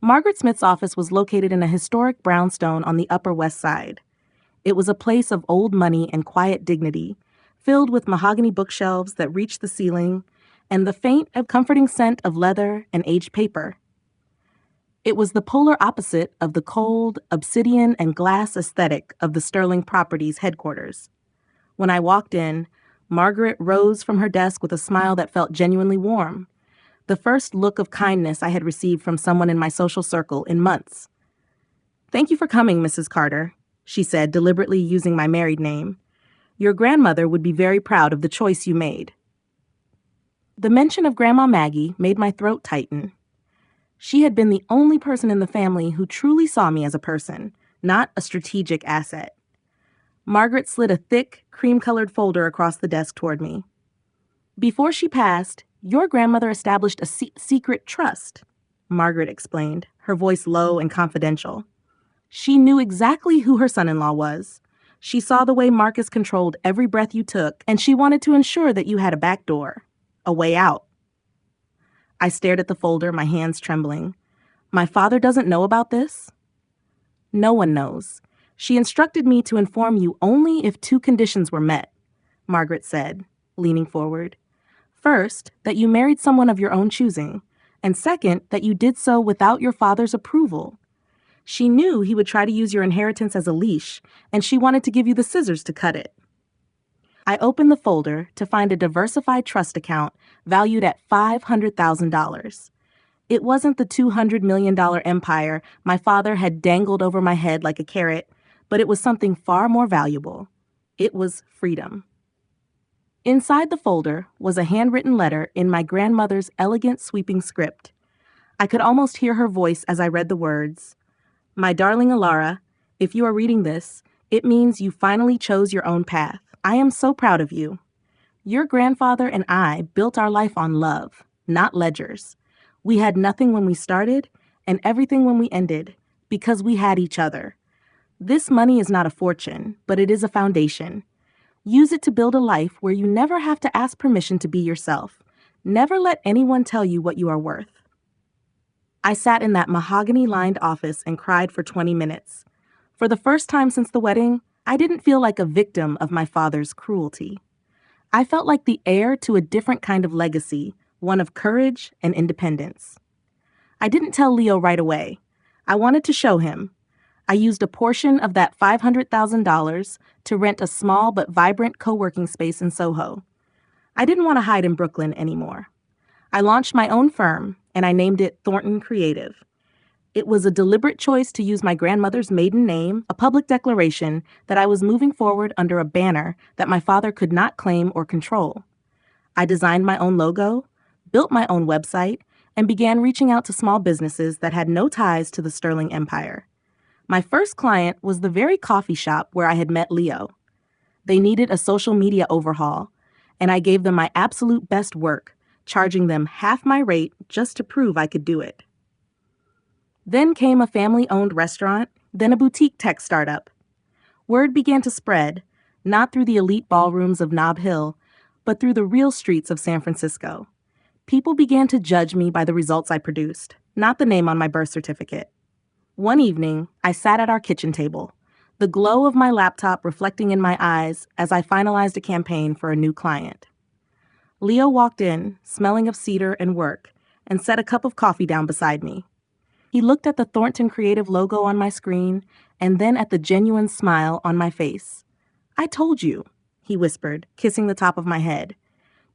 S1: Margaret Smith's office was located in a historic brownstone on the Upper West Side. It was a place of old money and quiet dignity, filled with mahogany bookshelves that reached the ceiling and the faint and comforting scent of leather and aged paper. It was the polar opposite of the cold, obsidian and glass aesthetic of the Sterling Properties headquarters. When I walked in, Margaret rose from her desk with a smile that felt genuinely warm, the first look of kindness I had received from someone in my social circle in months. "Thank you for coming, Mrs. Carter," she said, deliberately using my married name. "Your grandmother would be very proud of the choice you made." The mention of Grandma Maggie made my throat tighten. She had been the only person in the family who truly saw me as a person, not a strategic asset. Margaret slid a thick, cream-colored folder across the desk toward me. "Before she passed, your grandmother established a secret trust," Margaret explained, her voice low and confidential. "She knew exactly who her son-in-law was. She saw the way Marcus controlled every breath you took, and she wanted to ensure that you had a back door, a way out." I stared at the folder, my hands trembling. "My father doesn't know about this?" "No one knows. She instructed me to inform you only if 2 conditions were met," Margaret said, leaning forward. "First, that you married someone of your own choosing, and second, that you did so without your father's approval. She knew he would try to use your inheritance as a leash, and she wanted to give you the scissors to cut it." I opened the folder to find a diversified trust account valued at $500,000. It wasn't the $200 million empire my father had dangled over my head like a carrot, but it was something far more valuable. It was freedom. Inside the folder was a handwritten letter in my grandmother's elegant sweeping script. I could almost hear her voice as I read the words. "My darling Alara, if you are reading this, it means you finally chose your own path. I am so proud of you. Your grandfather and I built our life on love, not ledgers. We had nothing when we started and everything when we ended, because we had each other. This money is not a fortune, but it is a foundation. Use it to build a life where you never have to ask permission to be yourself. Never let anyone tell you what you are worth." I sat in that mahogany-lined office and cried for 20 minutes. For the first time since the wedding, I didn't feel like a victim of my father's cruelty. I felt like the heir to a different kind of legacy, one of courage and independence. I didn't tell Leo right away. I wanted to show him. I used a portion of that $500,000 to rent a small but vibrant co-working space in Soho. I didn't want to hide in Brooklyn anymore. I launched my own firm, and I named it Thornton Creative. It was a deliberate choice to use my grandmother's maiden name, a public declaration that I was moving forward under a banner that my father could not claim or control. I designed my own logo, built my own website, and began reaching out to small businesses that had no ties to the Sterling Empire. My first client was the very coffee shop where I had met Leo. They needed a social media overhaul, and I gave them my absolute best work, charging them half my rate just to prove I could do it. Then came a family-owned restaurant, then a boutique tech startup. Word began to spread, not through the elite ballrooms of Nob Hill, but through the real streets of San Francisco. People began to judge me by the results I produced, not the name on my birth certificate. One evening, I sat at our kitchen table, the glow of my laptop reflecting in my eyes as I finalized a campaign for a new client. Leo walked in, smelling of cedar and work, and set a cup of coffee down beside me. He looked at the Thornton Creative logo on my screen and then at the genuine smile on my face. "I told you," he whispered, kissing the top of my head.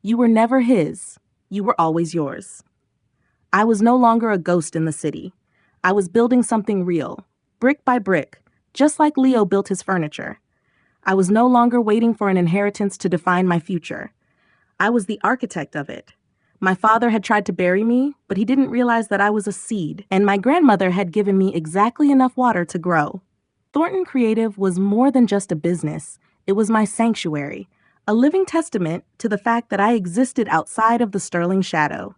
S1: "You were never his. You were always yours." I was no longer a ghost in the city. I was building something real, brick by brick, just like Leo built his furniture. I was no longer waiting for an inheritance to define my future. I was the architect of it. My father had tried to bury me, but he didn't realize that I was a seed, and my grandmother had given me exactly enough water to grow. Thornton Creative was more than just a business. It was my sanctuary, a living testament to the fact that I existed outside of the Sterling shadow.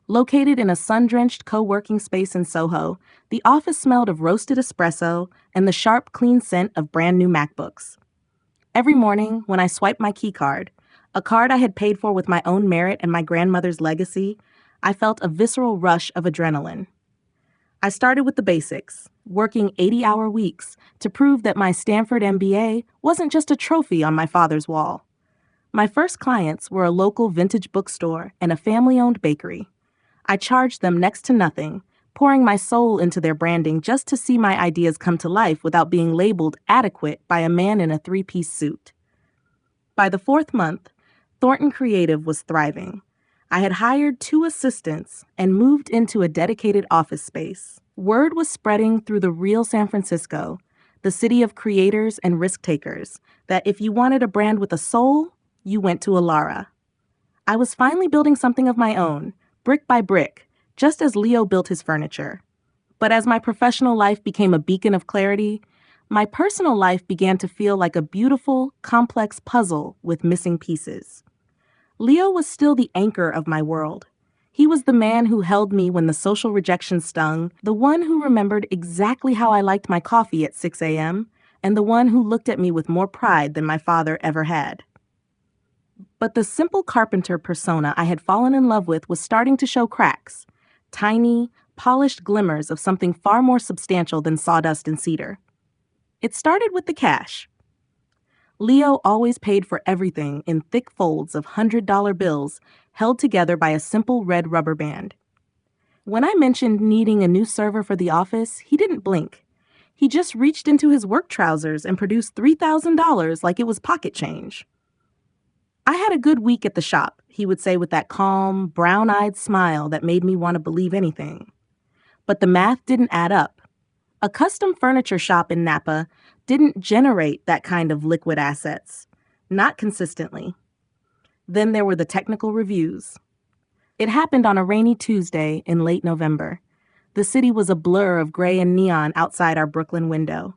S1: Located in a sun-drenched co-working space in Soho, the office smelled of roasted espresso and the sharp, clean scent of brand new MacBooks. Every morning, when I swiped my keycard, a card I had paid for with my own merit and my grandmother's legacy, I felt a visceral rush of adrenaline. I started with the basics, working 80-hour weeks to prove that my Stanford MBA wasn't just a trophy on my father's wall. My first clients were a local vintage bookstore and a family-owned bakery. I charged them next to nothing, pouring my soul into their branding just to see my ideas come to life without being labeled adequate by a man in a three-piece suit. By the fourth month, Thornton Creative was thriving. I had hired 2 assistants and moved into a dedicated office space. Word was spreading through the real San Francisco, the city of creators and risk-takers, that if you wanted a brand with a soul, you went to Alara. I was finally building something of my own, brick by brick, just as Leo built his furniture. But as my professional life became a beacon of clarity, my personal life began to feel like a beautiful, complex puzzle with missing pieces. Leo was still the anchor of my world. He was the man who held me when the social rejection stung, the one who remembered exactly how I liked my coffee at 6 a.m., and the one who looked at me with more pride than my father ever had. But the simple carpenter persona I had fallen in love with was starting to show cracks, tiny, polished glimmers of something far more substantial than sawdust and cedar. It started with the cash. Leo always paid for everything in thick folds of $100 bills held together by a simple red rubber band. When I mentioned needing a new server for the office, he didn't blink. He just reached into his work trousers and produced $3,000 like it was pocket change. "I had a good week at the shop," he would say with that calm, brown-eyed smile that made me want to believe anything. But the math didn't add up. A custom furniture shop in Napa didn't generate that kind of liquid assets, not consistently. Then there were the technical reviews. It happened on a rainy Tuesday in late November. The city was a blur of gray and neon outside our Brooklyn window.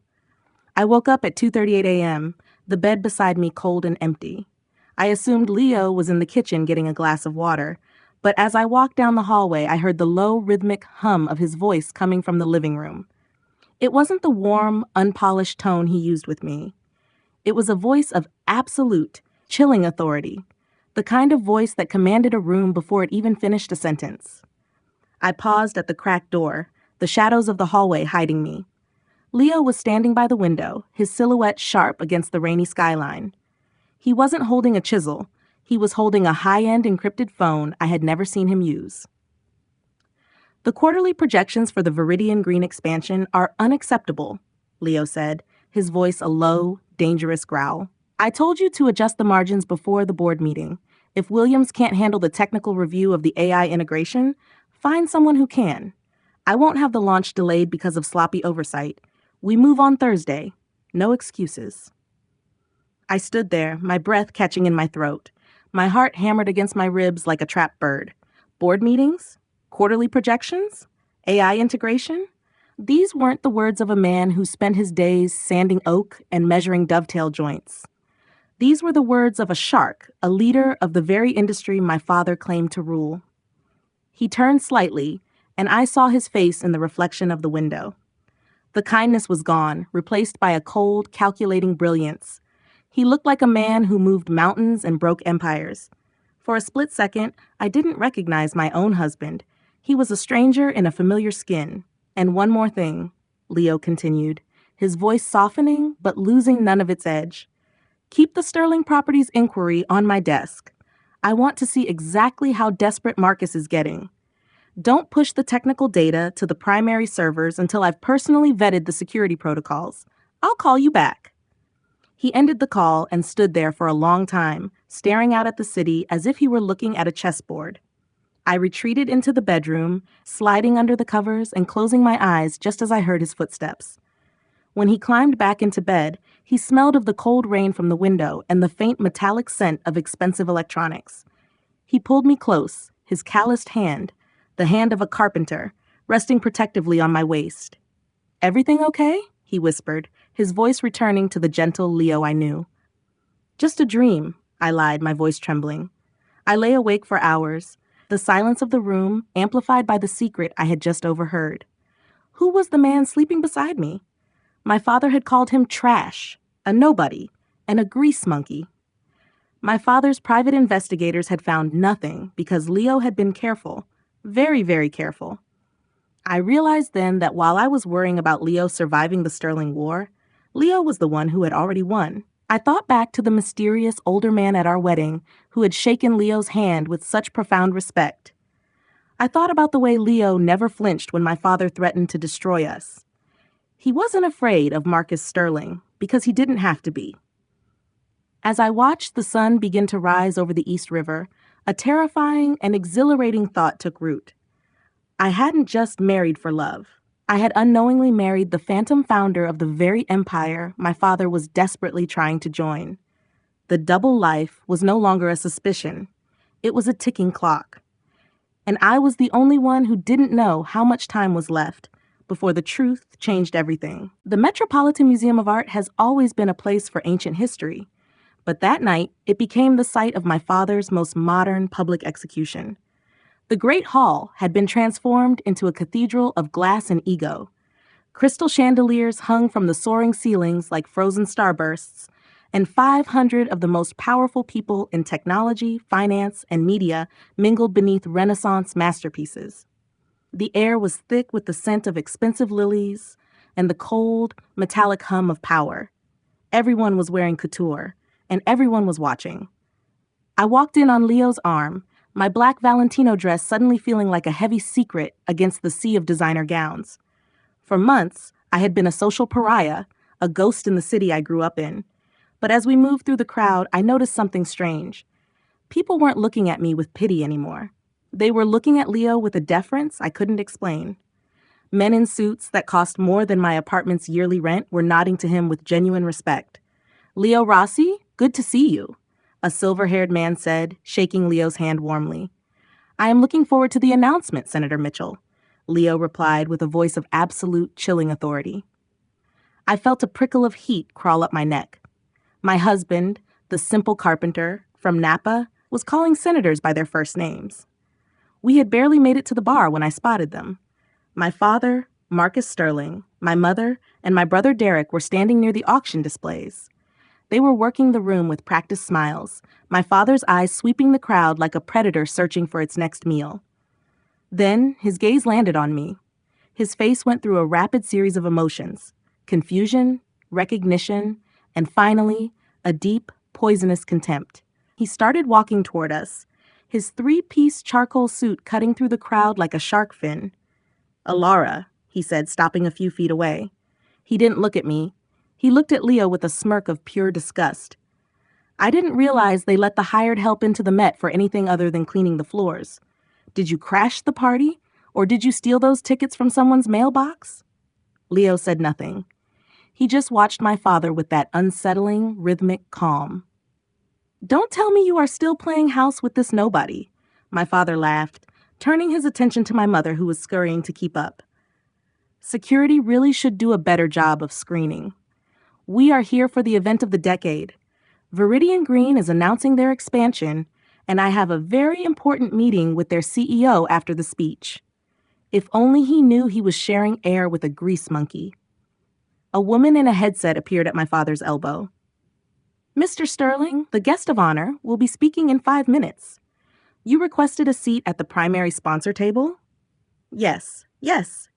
S1: I woke up at 2:38 a.m., the bed beside me cold and empty. I assumed Leo was in the kitchen getting a glass of water, but as I walked down the hallway, I heard the low, rhythmic hum of his voice coming from the living room. It wasn't the warm, unpolished tone he used with me. It was a voice of absolute, chilling authority, the kind of voice that commanded a room before it even finished a sentence. I paused at the cracked door, the shadows of the hallway hiding me. Leo was standing by the window, his silhouette sharp against the rainy skyline. He wasn't holding a chisel. He was holding a high-end encrypted phone I had never seen him use. "The quarterly projections for the Viridian Green expansion are unacceptable," Leo said, his voice a low, dangerous growl. "I told you to adjust the margins before the board meeting. If Williams can't handle the technical review of the AI integration, find someone who can. I won't have the launch delayed because of sloppy oversight. We move on Thursday. No excuses." I stood there, my breath catching in my throat. My heart hammered against my ribs like a trapped bird. Board meetings? Quarterly projections? AI integration? These weren't the words of a man who spent his days sanding oak and measuring dovetail joints. These were the words of a shark, a leader of the very industry my father claimed to rule. He turned slightly, and I saw his face in the reflection of the window. The kindness was gone, replaced by a cold, calculating brilliance. He looked like a man who moved mountains and broke empires. For a split second, I didn't recognize my own husband. He was a stranger in a familiar skin. "And one more thing," Leo continued, his voice softening but losing none of its edge. "Keep the Sterling Properties inquiry on my desk. I want to see exactly how desperate Marcus is getting. Don't push the technical data to the primary servers until I've personally vetted the security protocols. I'll call you back." He ended the call and stood there for a long time, staring out at the city as if he were looking at a chessboard. I retreated into the bedroom, sliding under the covers and closing my eyes just as I heard his footsteps. When he climbed back into bed, he smelled of the cold rain from the window and the faint metallic scent of expensive electronics. He pulled me close, his calloused hand, the hand of a carpenter, resting protectively on my waist. "Everything okay?" he whispered, his voice returning to the gentle Leo I knew. "Just a dream," I lied, my voice trembling. I lay awake for hours, the silence of the room amplified by the secret I had just overheard. Who was the man sleeping beside me? My father had called him trash, a nobody, and a grease monkey. My father's private investigators had found nothing because Leo had been careful, very, very careful. I realized then that while I was worrying about Leo surviving the Sterling War, Leo was the one who had already won. I thought back to the mysterious older man at our wedding who had shaken Leo's hand with such profound respect. I thought about the way Leo never flinched when my father threatened to destroy us. He wasn't afraid of Marcus Sterling because he didn't have to be. As I watched the sun begin to rise over the East River, a terrifying and exhilarating thought took root. I hadn't just married for love. I had unknowingly married the phantom founder of the very empire my father was desperately trying to join. The double life was no longer a suspicion. It was a ticking clock. And I was the only one who didn't know how much time was left before the truth changed everything. The Metropolitan Museum of Art has always been a place for ancient history, but that night it became the site of my father's most modern public execution. The Great Hall had been transformed into a cathedral of glass and ego. Crystal chandeliers hung from the soaring ceilings like frozen starbursts, and 500 of the most powerful people in technology, finance, and media mingled beneath Renaissance masterpieces. The air was thick with the scent of expensive lilies and the cold, metallic hum of power. Everyone was wearing couture, and everyone was watching. I walked in on Leo's arm, my black Valentino dress suddenly feeling like a heavy secret against the sea of designer gowns. For months, I had been a social pariah, a ghost in the city I grew up in. But as we moved through the crowd, I noticed something strange. People weren't looking at me with pity anymore. They were looking at Leo with a deference I couldn't explain. Men in suits that cost more than my apartment's yearly rent were nodding to him with genuine respect. "Leo Rossi, good to see you," a silver-haired man said, shaking Leo's hand warmly. "I am looking forward to the announcement, Senator Mitchell," Leo replied with a voice of absolute chilling authority. I felt a prickle of heat crawl up my neck. My husband, the simple carpenter from Napa, was calling senators by their first names. We had barely made it to the bar when I spotted them. My father, Marcus Sterling, my mother, and my brother Derek were standing near the auction displays. They were working the room with practiced smiles, my father's eyes sweeping the crowd like a predator searching for its next meal. Then his gaze landed on me. His face went through a rapid series of emotions: confusion, recognition, and finally, a deep, poisonous contempt. He started walking toward us, his three-piece charcoal suit cutting through the crowd like a shark fin. "Alara," he said, stopping a few feet away. He didn't look at me. He looked at Leo with a smirk of pure disgust. I didn't realize they let the hired help into the Met for anything other than cleaning the floors. Did you crash the party? Or did you steal those tickets from someone's mailbox? Leo said nothing. He just watched my father with that unsettling, rhythmic calm. "Don't tell me you are still playing house with this nobody," my father laughed, turning his attention to my mother who was scurrying to keep up. "Security really should do a better job of screening. We are here for the event of the decade. Viridian Green is announcing their expansion, and I have a very important meeting with their CEO after the speech. If only he knew he was sharing air with a grease monkey." A woman in a headset appeared at my father's elbow. "Mr. Sterling, the guest of honor, will be speaking in 5 minutes. You requested a seat at the primary sponsor table?" Yes,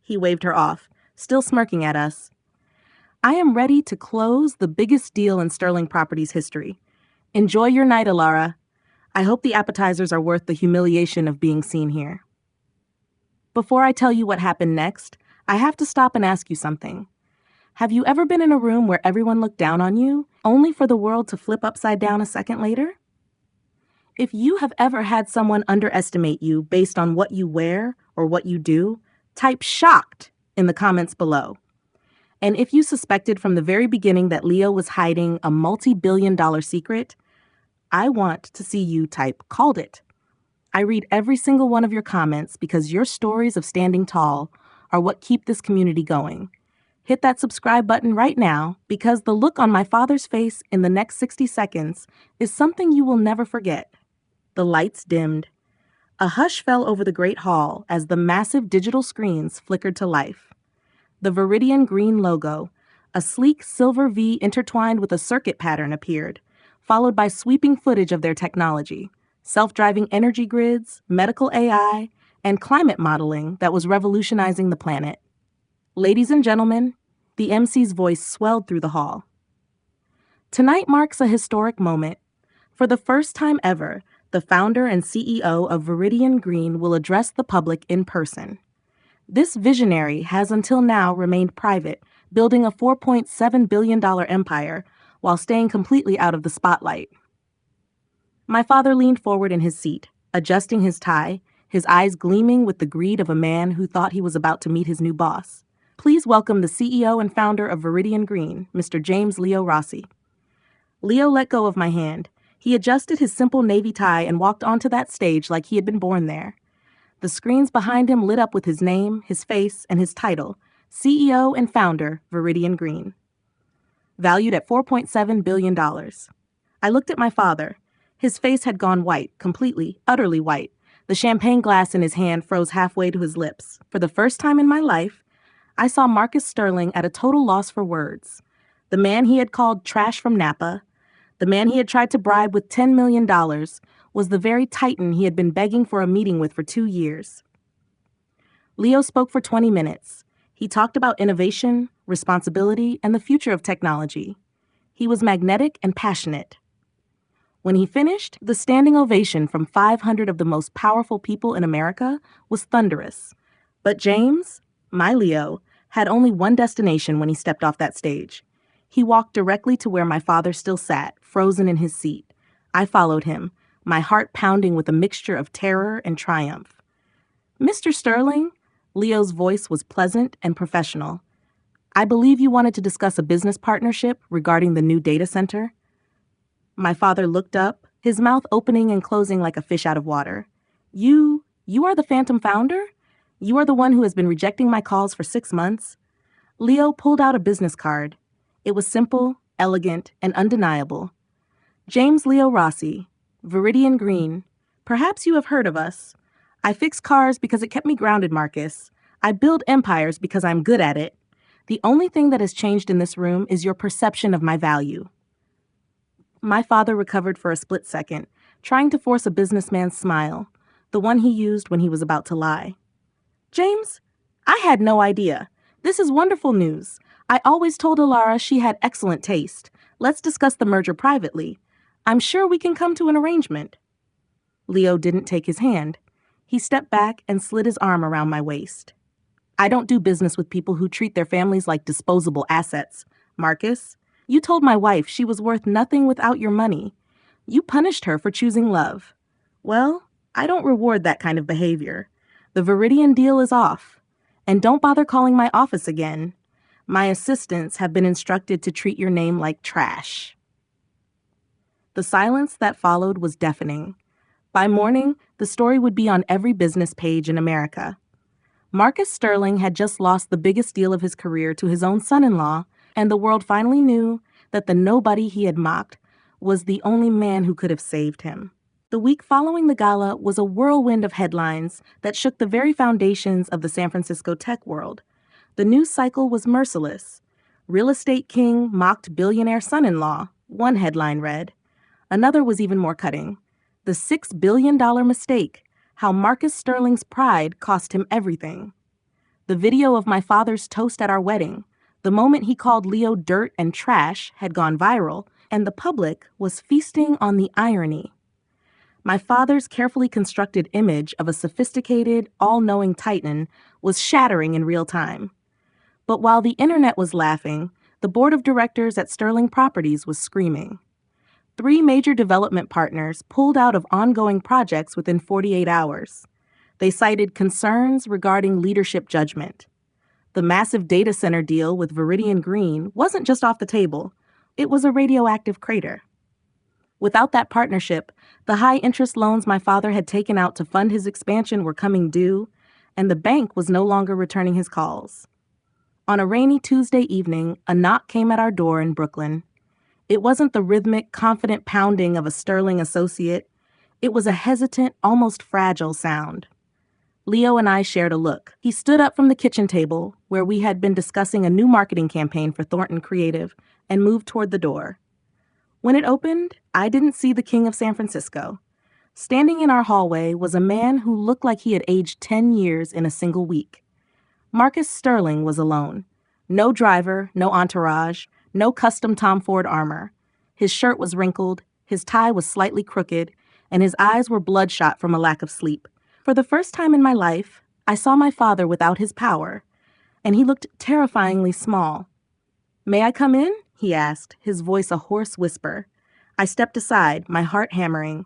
S1: he waved her off, still smirking at us. "I am ready to close the biggest deal in Sterling Properties history. Enjoy your night, Alara. I hope the appetizers are worth the humiliation of being seen here." Before I tell you what happened next, I have to stop and ask you something. Have you ever been in a room where everyone looked down on you, only for the world to flip upside down a second later? If you have ever had someone underestimate you based on what you wear or what you do, type "shocked" in the comments below. And if you suspected from the very beginning that Leo was hiding a multi-billion-dollar secret, I want to see you type "called it." I read every single one of your comments because your stories of standing tall are what keep this community going. Hit that subscribe button right now because the look on my father's face in the next 60 seconds is something you will never forget. The lights dimmed. A hush fell over the great hall as the massive digital screens flickered to life. The Viridian green logo, a sleek silver V intertwined with a circuit pattern, appeared, followed by sweeping footage of their technology, self-driving energy grids, medical AI, and climate modeling that was revolutionizing the planet. Ladies and gentlemen, the MC's voice swelled through the hall. Tonight marks a historic moment. For the first time ever, the founder and CEO of Viridian Green will address the public in person. This visionary has until now remained private, building a $4.7 billion empire while staying completely out of the spotlight. My father leaned forward in his seat, adjusting his tie, his eyes gleaming with the greed of a man who thought he was about to meet his new boss. Please welcome the CEO and founder of Viridian Green, Mr. James Leo Rossi. Leo let go of my hand. He adjusted his simple navy tie and walked onto that stage like he had been born there. The screens behind him lit up with his name, his face, and his title, CEO and founder, Viridian Green. Valued at $4.7 billion. I looked at my father. His face had gone white, completely, utterly white. The champagne glass in his hand froze halfway to his lips. For the first time in my life, I saw Marcus Sterling at a total loss for words. The man he had called trash from Napa, the man he had tried to bribe with $10 million, was the very titan he had been begging for a meeting with for 2 years. Leo spoke for 20 minutes. He talked about innovation, responsibility, and the future of technology. He was magnetic and passionate. When he finished, the standing ovation from 500 of the most powerful people in America was thunderous. But James, my Leo, had only one destination when he stepped off that stage. He walked directly to where my father still sat, frozen in his seat. I followed him, my heart pounding with a mixture of terror and triumph. Mr. Sterling, Leo's voice was pleasant and professional. I believe you wanted to discuss a business partnership regarding the new data center. My father looked up, his mouth opening and closing like a fish out of water. You are the phantom founder? You are the one who has been rejecting my calls for 6 months? Leo pulled out a business card. It was simple, elegant, and undeniable. James Leo Rossi, Viridian Green. Perhaps you have heard of us. I fix cars because it kept me grounded, Marcus. I build empires because I'm good at it. The only thing that has changed in this room is your perception of my value. My father recovered for a split second, trying to force a businessman's smile, the one he used when he was about to lie. James, I had no idea. This is wonderful news. I always told Alara she had excellent taste. Let's discuss the merger privately. I'm sure we can come to an arrangement. Leo didn't take his hand. He stepped back and slid his arm around my waist. I don't do business with people who treat their families like disposable assets. Marcus, you told my wife she was worth nothing without your money. You punished her for choosing love. Well, I don't reward that kind of behavior. The Viridian deal is off. And don't bother calling my office again. My assistants have been instructed to treat your name like trash. The silence that followed was deafening. By morning, the story would be on every business page in America. Marcus Sterling had just lost the biggest deal of his career to his own son-in-law, and the world finally knew that the nobody he had mocked was the only man who could have saved him. The week following the gala was a whirlwind of headlines that shook the very foundations of the San Francisco tech world. The news cycle was merciless. Real estate king mocked billionaire son-in-law, one headline read. Another was even more cutting. The $6 billion mistake, how Marcus Sterling's pride cost him everything. The video of my father's toast at our wedding, the moment he called Leo dirt and trash, had gone viral, and the public was feasting on the irony. My father's carefully constructed image of a sophisticated, all-knowing titan was shattering in real time. But while the internet was laughing, the board of directors at Sterling Properties was screaming. 3 major development partners pulled out of ongoing projects within 48 hours. They cited concerns regarding leadership judgment. The massive data center deal with Viridian Green wasn't just off the table. It was a radioactive crater. Without that partnership, The high-interest loans my father had taken out to fund his expansion were coming due, and the bank was no longer returning his calls. On a rainy Tuesday evening, a knock came at our door in Brooklyn. It wasn't the rhythmic, confident pounding of a sterling associate. It was a hesitant, almost fragile sound. Leo and I shared a look. He stood up from the kitchen table, where we had been discussing a new marketing campaign for Thornton Creative, and moved toward the door. When it opened, I didn't see the king of San Francisco. Standing in our hallway was a man who looked like he had aged 10 years in a single week. Marcus Sterling was alone. No driver, no entourage, no custom Tom Ford armor. His shirt was wrinkled, his tie was slightly crooked, and his eyes were bloodshot from a lack of sleep. For the first time in my life, I saw my father without his power, and he looked terrifyingly small. "May I come in?" he asked, his voice a hoarse whisper. I stepped aside, my heart hammering.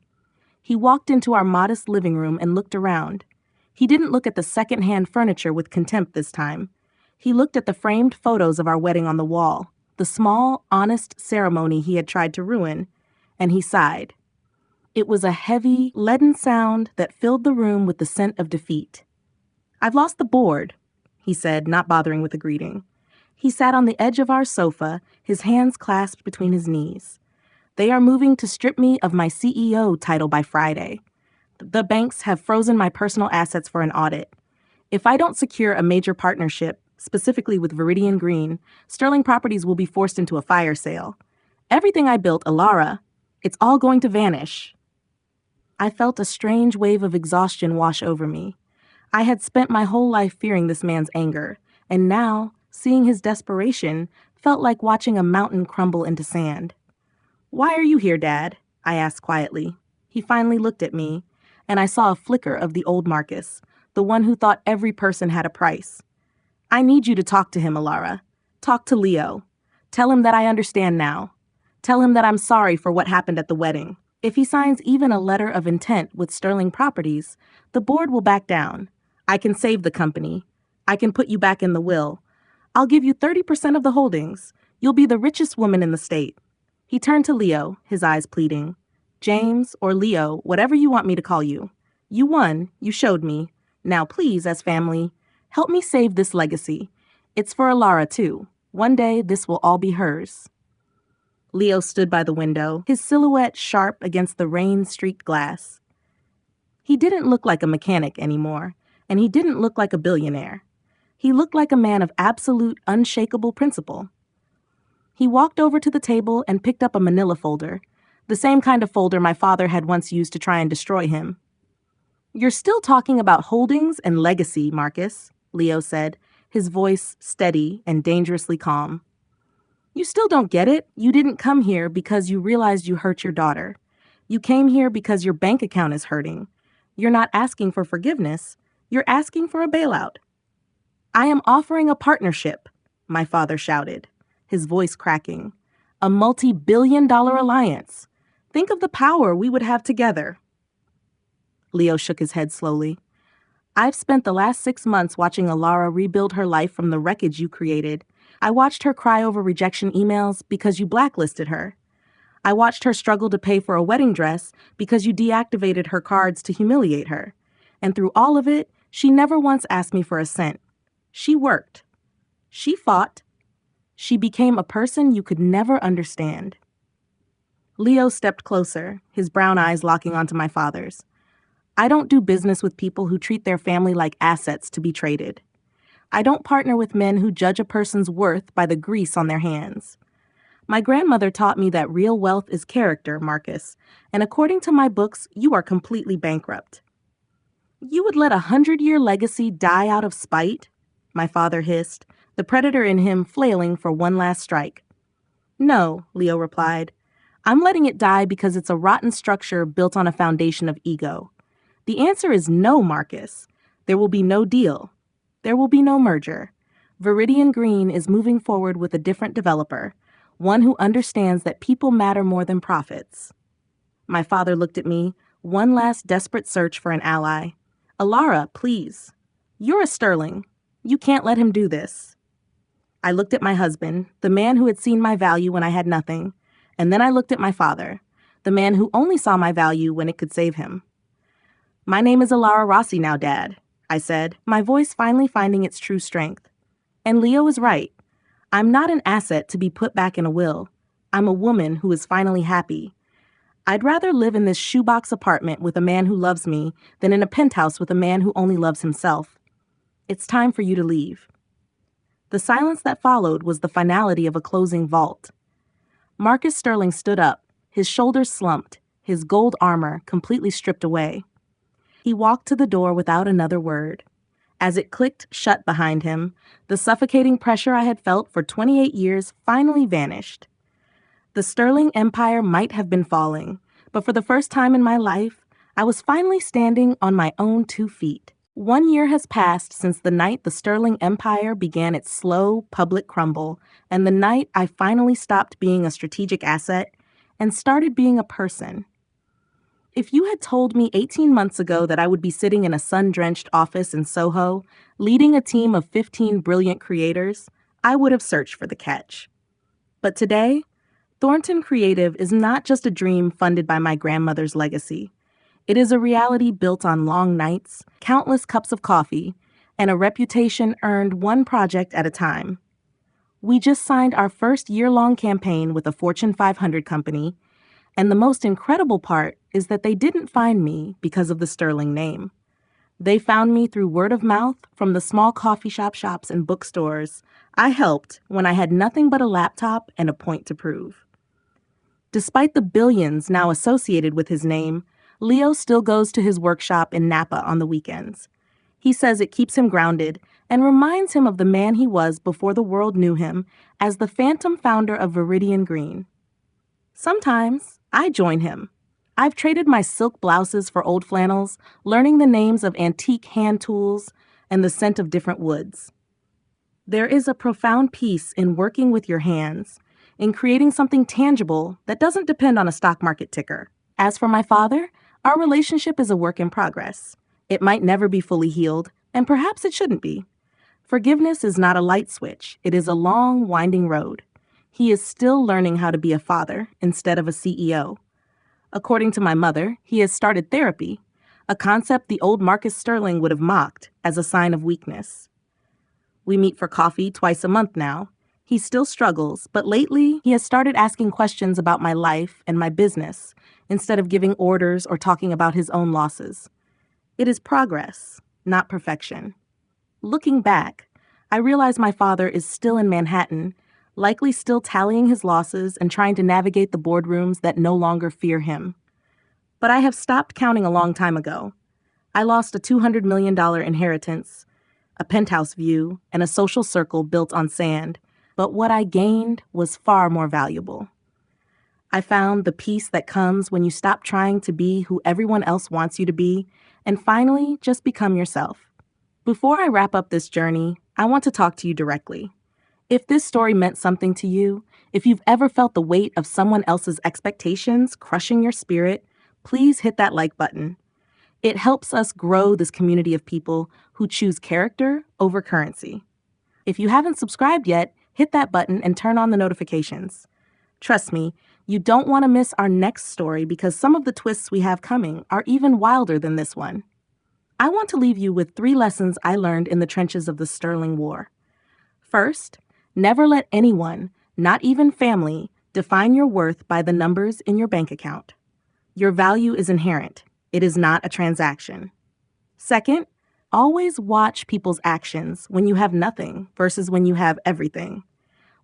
S1: He walked into our modest living room and looked around. He didn't look at the second-hand furniture with contempt this time. He looked at the framed photos of our wedding on the wall, the small, honest ceremony he had tried to ruin, and he sighed. It was a heavy, leaden sound that filled the room with the scent of defeat. "I've lost the board," he said, not bothering with a greeting. He sat on the edge of our sofa, his hands clasped between his knees. "They are moving to strip me of my CEO title by Friday. The banks have frozen my personal assets for an audit. If I don't secure a major partnership, specifically with Viridian Green, Sterling Properties will be forced into a fire sale. Everything I built, Alara, it's all going to vanish." I felt a strange wave of exhaustion wash over me. I had spent my whole life fearing this man's anger, and now, seeing his desperation, felt like watching a mountain crumble into sand. "Why are you here, Dad?" I asked quietly. He finally looked at me, and I saw a flicker of the old Marcus, the one who thought every person had a price. "I need you to talk to him, Alara. Talk to Leo. Tell him that I understand now. Tell him that I'm sorry for what happened at the wedding. If he signs even a letter of intent with Sterling Properties, the board will back down. I can save the company. I can put you back in the will. I'll give you 30% of the holdings. You'll be the richest woman in the state." He turned to Leo, his eyes pleading. "James, or Leo, whatever you want me to call you. You won. You showed me. Now please, as family, help me save this legacy. It's for Alara, too. One day, this will all be hers." Leo stood by the window, his silhouette sharp against the rain-streaked glass. He didn't look like a mechanic anymore, and he didn't look like a billionaire. He looked like a man of absolute, unshakable principle. He walked over to the table and picked up a manila folder, the same kind of folder my father had once used to try and destroy him. "You're still talking about holdings and legacy, Marcus," Leo said, his voice steady and dangerously calm. "You still don't get it. You didn't come here because you realized you hurt your daughter. You came here because your bank account is hurting. You're not asking for forgiveness. You're asking for a bailout." "I am offering a partnership," my father shouted, his voice cracking. "A multi-billion-dollar alliance. Think of the power we would have together." Leo shook his head slowly. "I've spent the last 6 months watching Alara rebuild her life from the wreckage you created. I watched her cry over rejection emails because you blacklisted her. I watched her struggle to pay for a wedding dress because you deactivated her cards to humiliate her. And through all of it, she never once asked me for a cent. She worked. She fought. She became a person you could never understand." Leo stepped closer, his brown eyes locking onto my father's. "I don't do business with people who treat their family like assets to be traded. I don't partner with men who judge a person's worth by the grease on their hands. My grandmother taught me that real wealth is character, Marcus, and according to my books, you are completely bankrupt." "You would let a 100-year legacy die out of spite?" my father hissed, the predator in him flailing for one last strike. "No," Leo replied. "I'm letting it die because it's a rotten structure built on a foundation of ego. The answer is no, Marcus. There will be no deal. There will be no merger. Viridian Green is moving forward with a different developer, one who understands that people matter more than profits." My father looked at me, one last desperate search for an ally. "Alara, please. You're a Sterling. You can't let him do this." I looked at my husband, the man who had seen my value when I had nothing, and then I looked at my father, the man who only saw my value when it could save him. "My name is Alara Rossi now, Dad," I said, my voice finally finding its true strength. "And Leo is right. I'm not an asset to be put back in a will. I'm a woman who is finally happy. I'd rather live in this shoebox apartment with a man who loves me than in a penthouse with a man who only loves himself. It's time for you to leave." The silence that followed was the finality of a closing vault. Marcus Sterling stood up, his shoulders slumped, his gold armor completely stripped away. He walked to the door without another word. As it clicked shut behind him, the suffocating pressure I had felt for 28 years finally vanished. The Sterling Empire might have been falling, but for the first time in my life, I was finally standing on my own 2 feet. 1 year has passed since the night the Sterling Empire began its slow, public crumble, and the night I finally stopped being a strategic asset and started being a person. If you had told me 18 months ago that I would be sitting in a sun-drenched office in Soho, leading a team of 15 brilliant creators, I would have searched for the catch. But today, Thornton Creative is not just a dream funded by my grandmother's legacy. It is a reality built on long nights, countless cups of coffee, and a reputation earned one project at a time. We just signed our first year-long campaign with a Fortune 500 company, and the most incredible part is that they didn't find me because of the Sterling name. They found me through word of mouth from the small coffee shops and bookstores I helped when I had nothing but a laptop and a point to prove. Despite the billions now associated with his name, Leo still goes to his workshop in Napa on the weekends. He says it keeps him grounded and reminds him of the man he was before the world knew him as the phantom founder of Viridian Green. Sometimes I join him. I've traded my silk blouses for old flannels, learning the names of antique hand tools and the scent of different woods. There is a profound peace in working with your hands, in creating something tangible that doesn't depend on a stock market ticker. As for my father, our relationship is a work in progress. It might never be fully healed, and perhaps it shouldn't be. Forgiveness is not a light switch. It is a long, winding road. He is still learning how to be a father instead of a CEO. According to my mother, he has started therapy, a concept the old Marcus Sterling would have mocked as a sign of weakness. We meet for coffee twice a month now. He still struggles, but lately he has started asking questions about my life and my business instead of giving orders or talking about his own losses. It is progress, not perfection. Looking back, I realize my father is still in Manhattan, likely still tallying his losses and trying to navigate the boardrooms that no longer fear him. But I have stopped counting a long time ago. I lost a $200 million inheritance, a penthouse view, and a social circle built on sand, but what I gained was far more valuable. I found the peace that comes when you stop trying to be who everyone else wants you to be and finally just become yourself. Before I wrap up this journey, I want to talk to you directly. If this story meant something to you, if you've ever felt the weight of someone else's expectations crushing your spirit, please hit that like button. It helps us grow this community of people who choose character over currency. If you haven't subscribed yet, hit that button and turn on the notifications. Trust me, you don't want to miss our next story because some of the twists we have coming are even wilder than this one. I want to leave you with 3 lessons I learned in the trenches of the Sterling War. First, never let anyone, not even family, define your worth by the numbers in your bank account. Your value is inherent. It is not a transaction. Second, always watch people's actions when you have nothing versus when you have everything.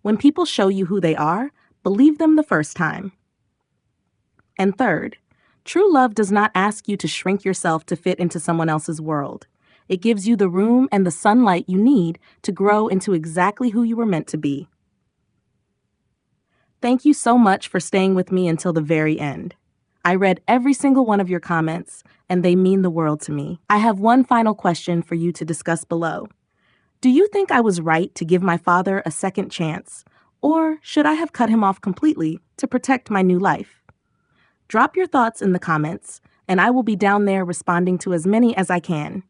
S1: When people show you who they are, believe them the first time. And third, true love does not ask you to shrink yourself to fit into someone else's world. It gives you the room and the sunlight you need to grow into exactly who you were meant to be. Thank you so much for staying with me until the very end. I read every single one of your comments, and they mean the world to me. I have one final question for you to discuss below. Do you think I was right to give my father a second chance, or should I have cut him off completely to protect my new life? Drop your thoughts in the comments, and I will be down there responding to as many as I can.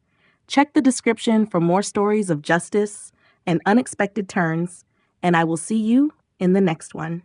S1: Check the description for more stories of justice and unexpected turns, and I will see you in the next one.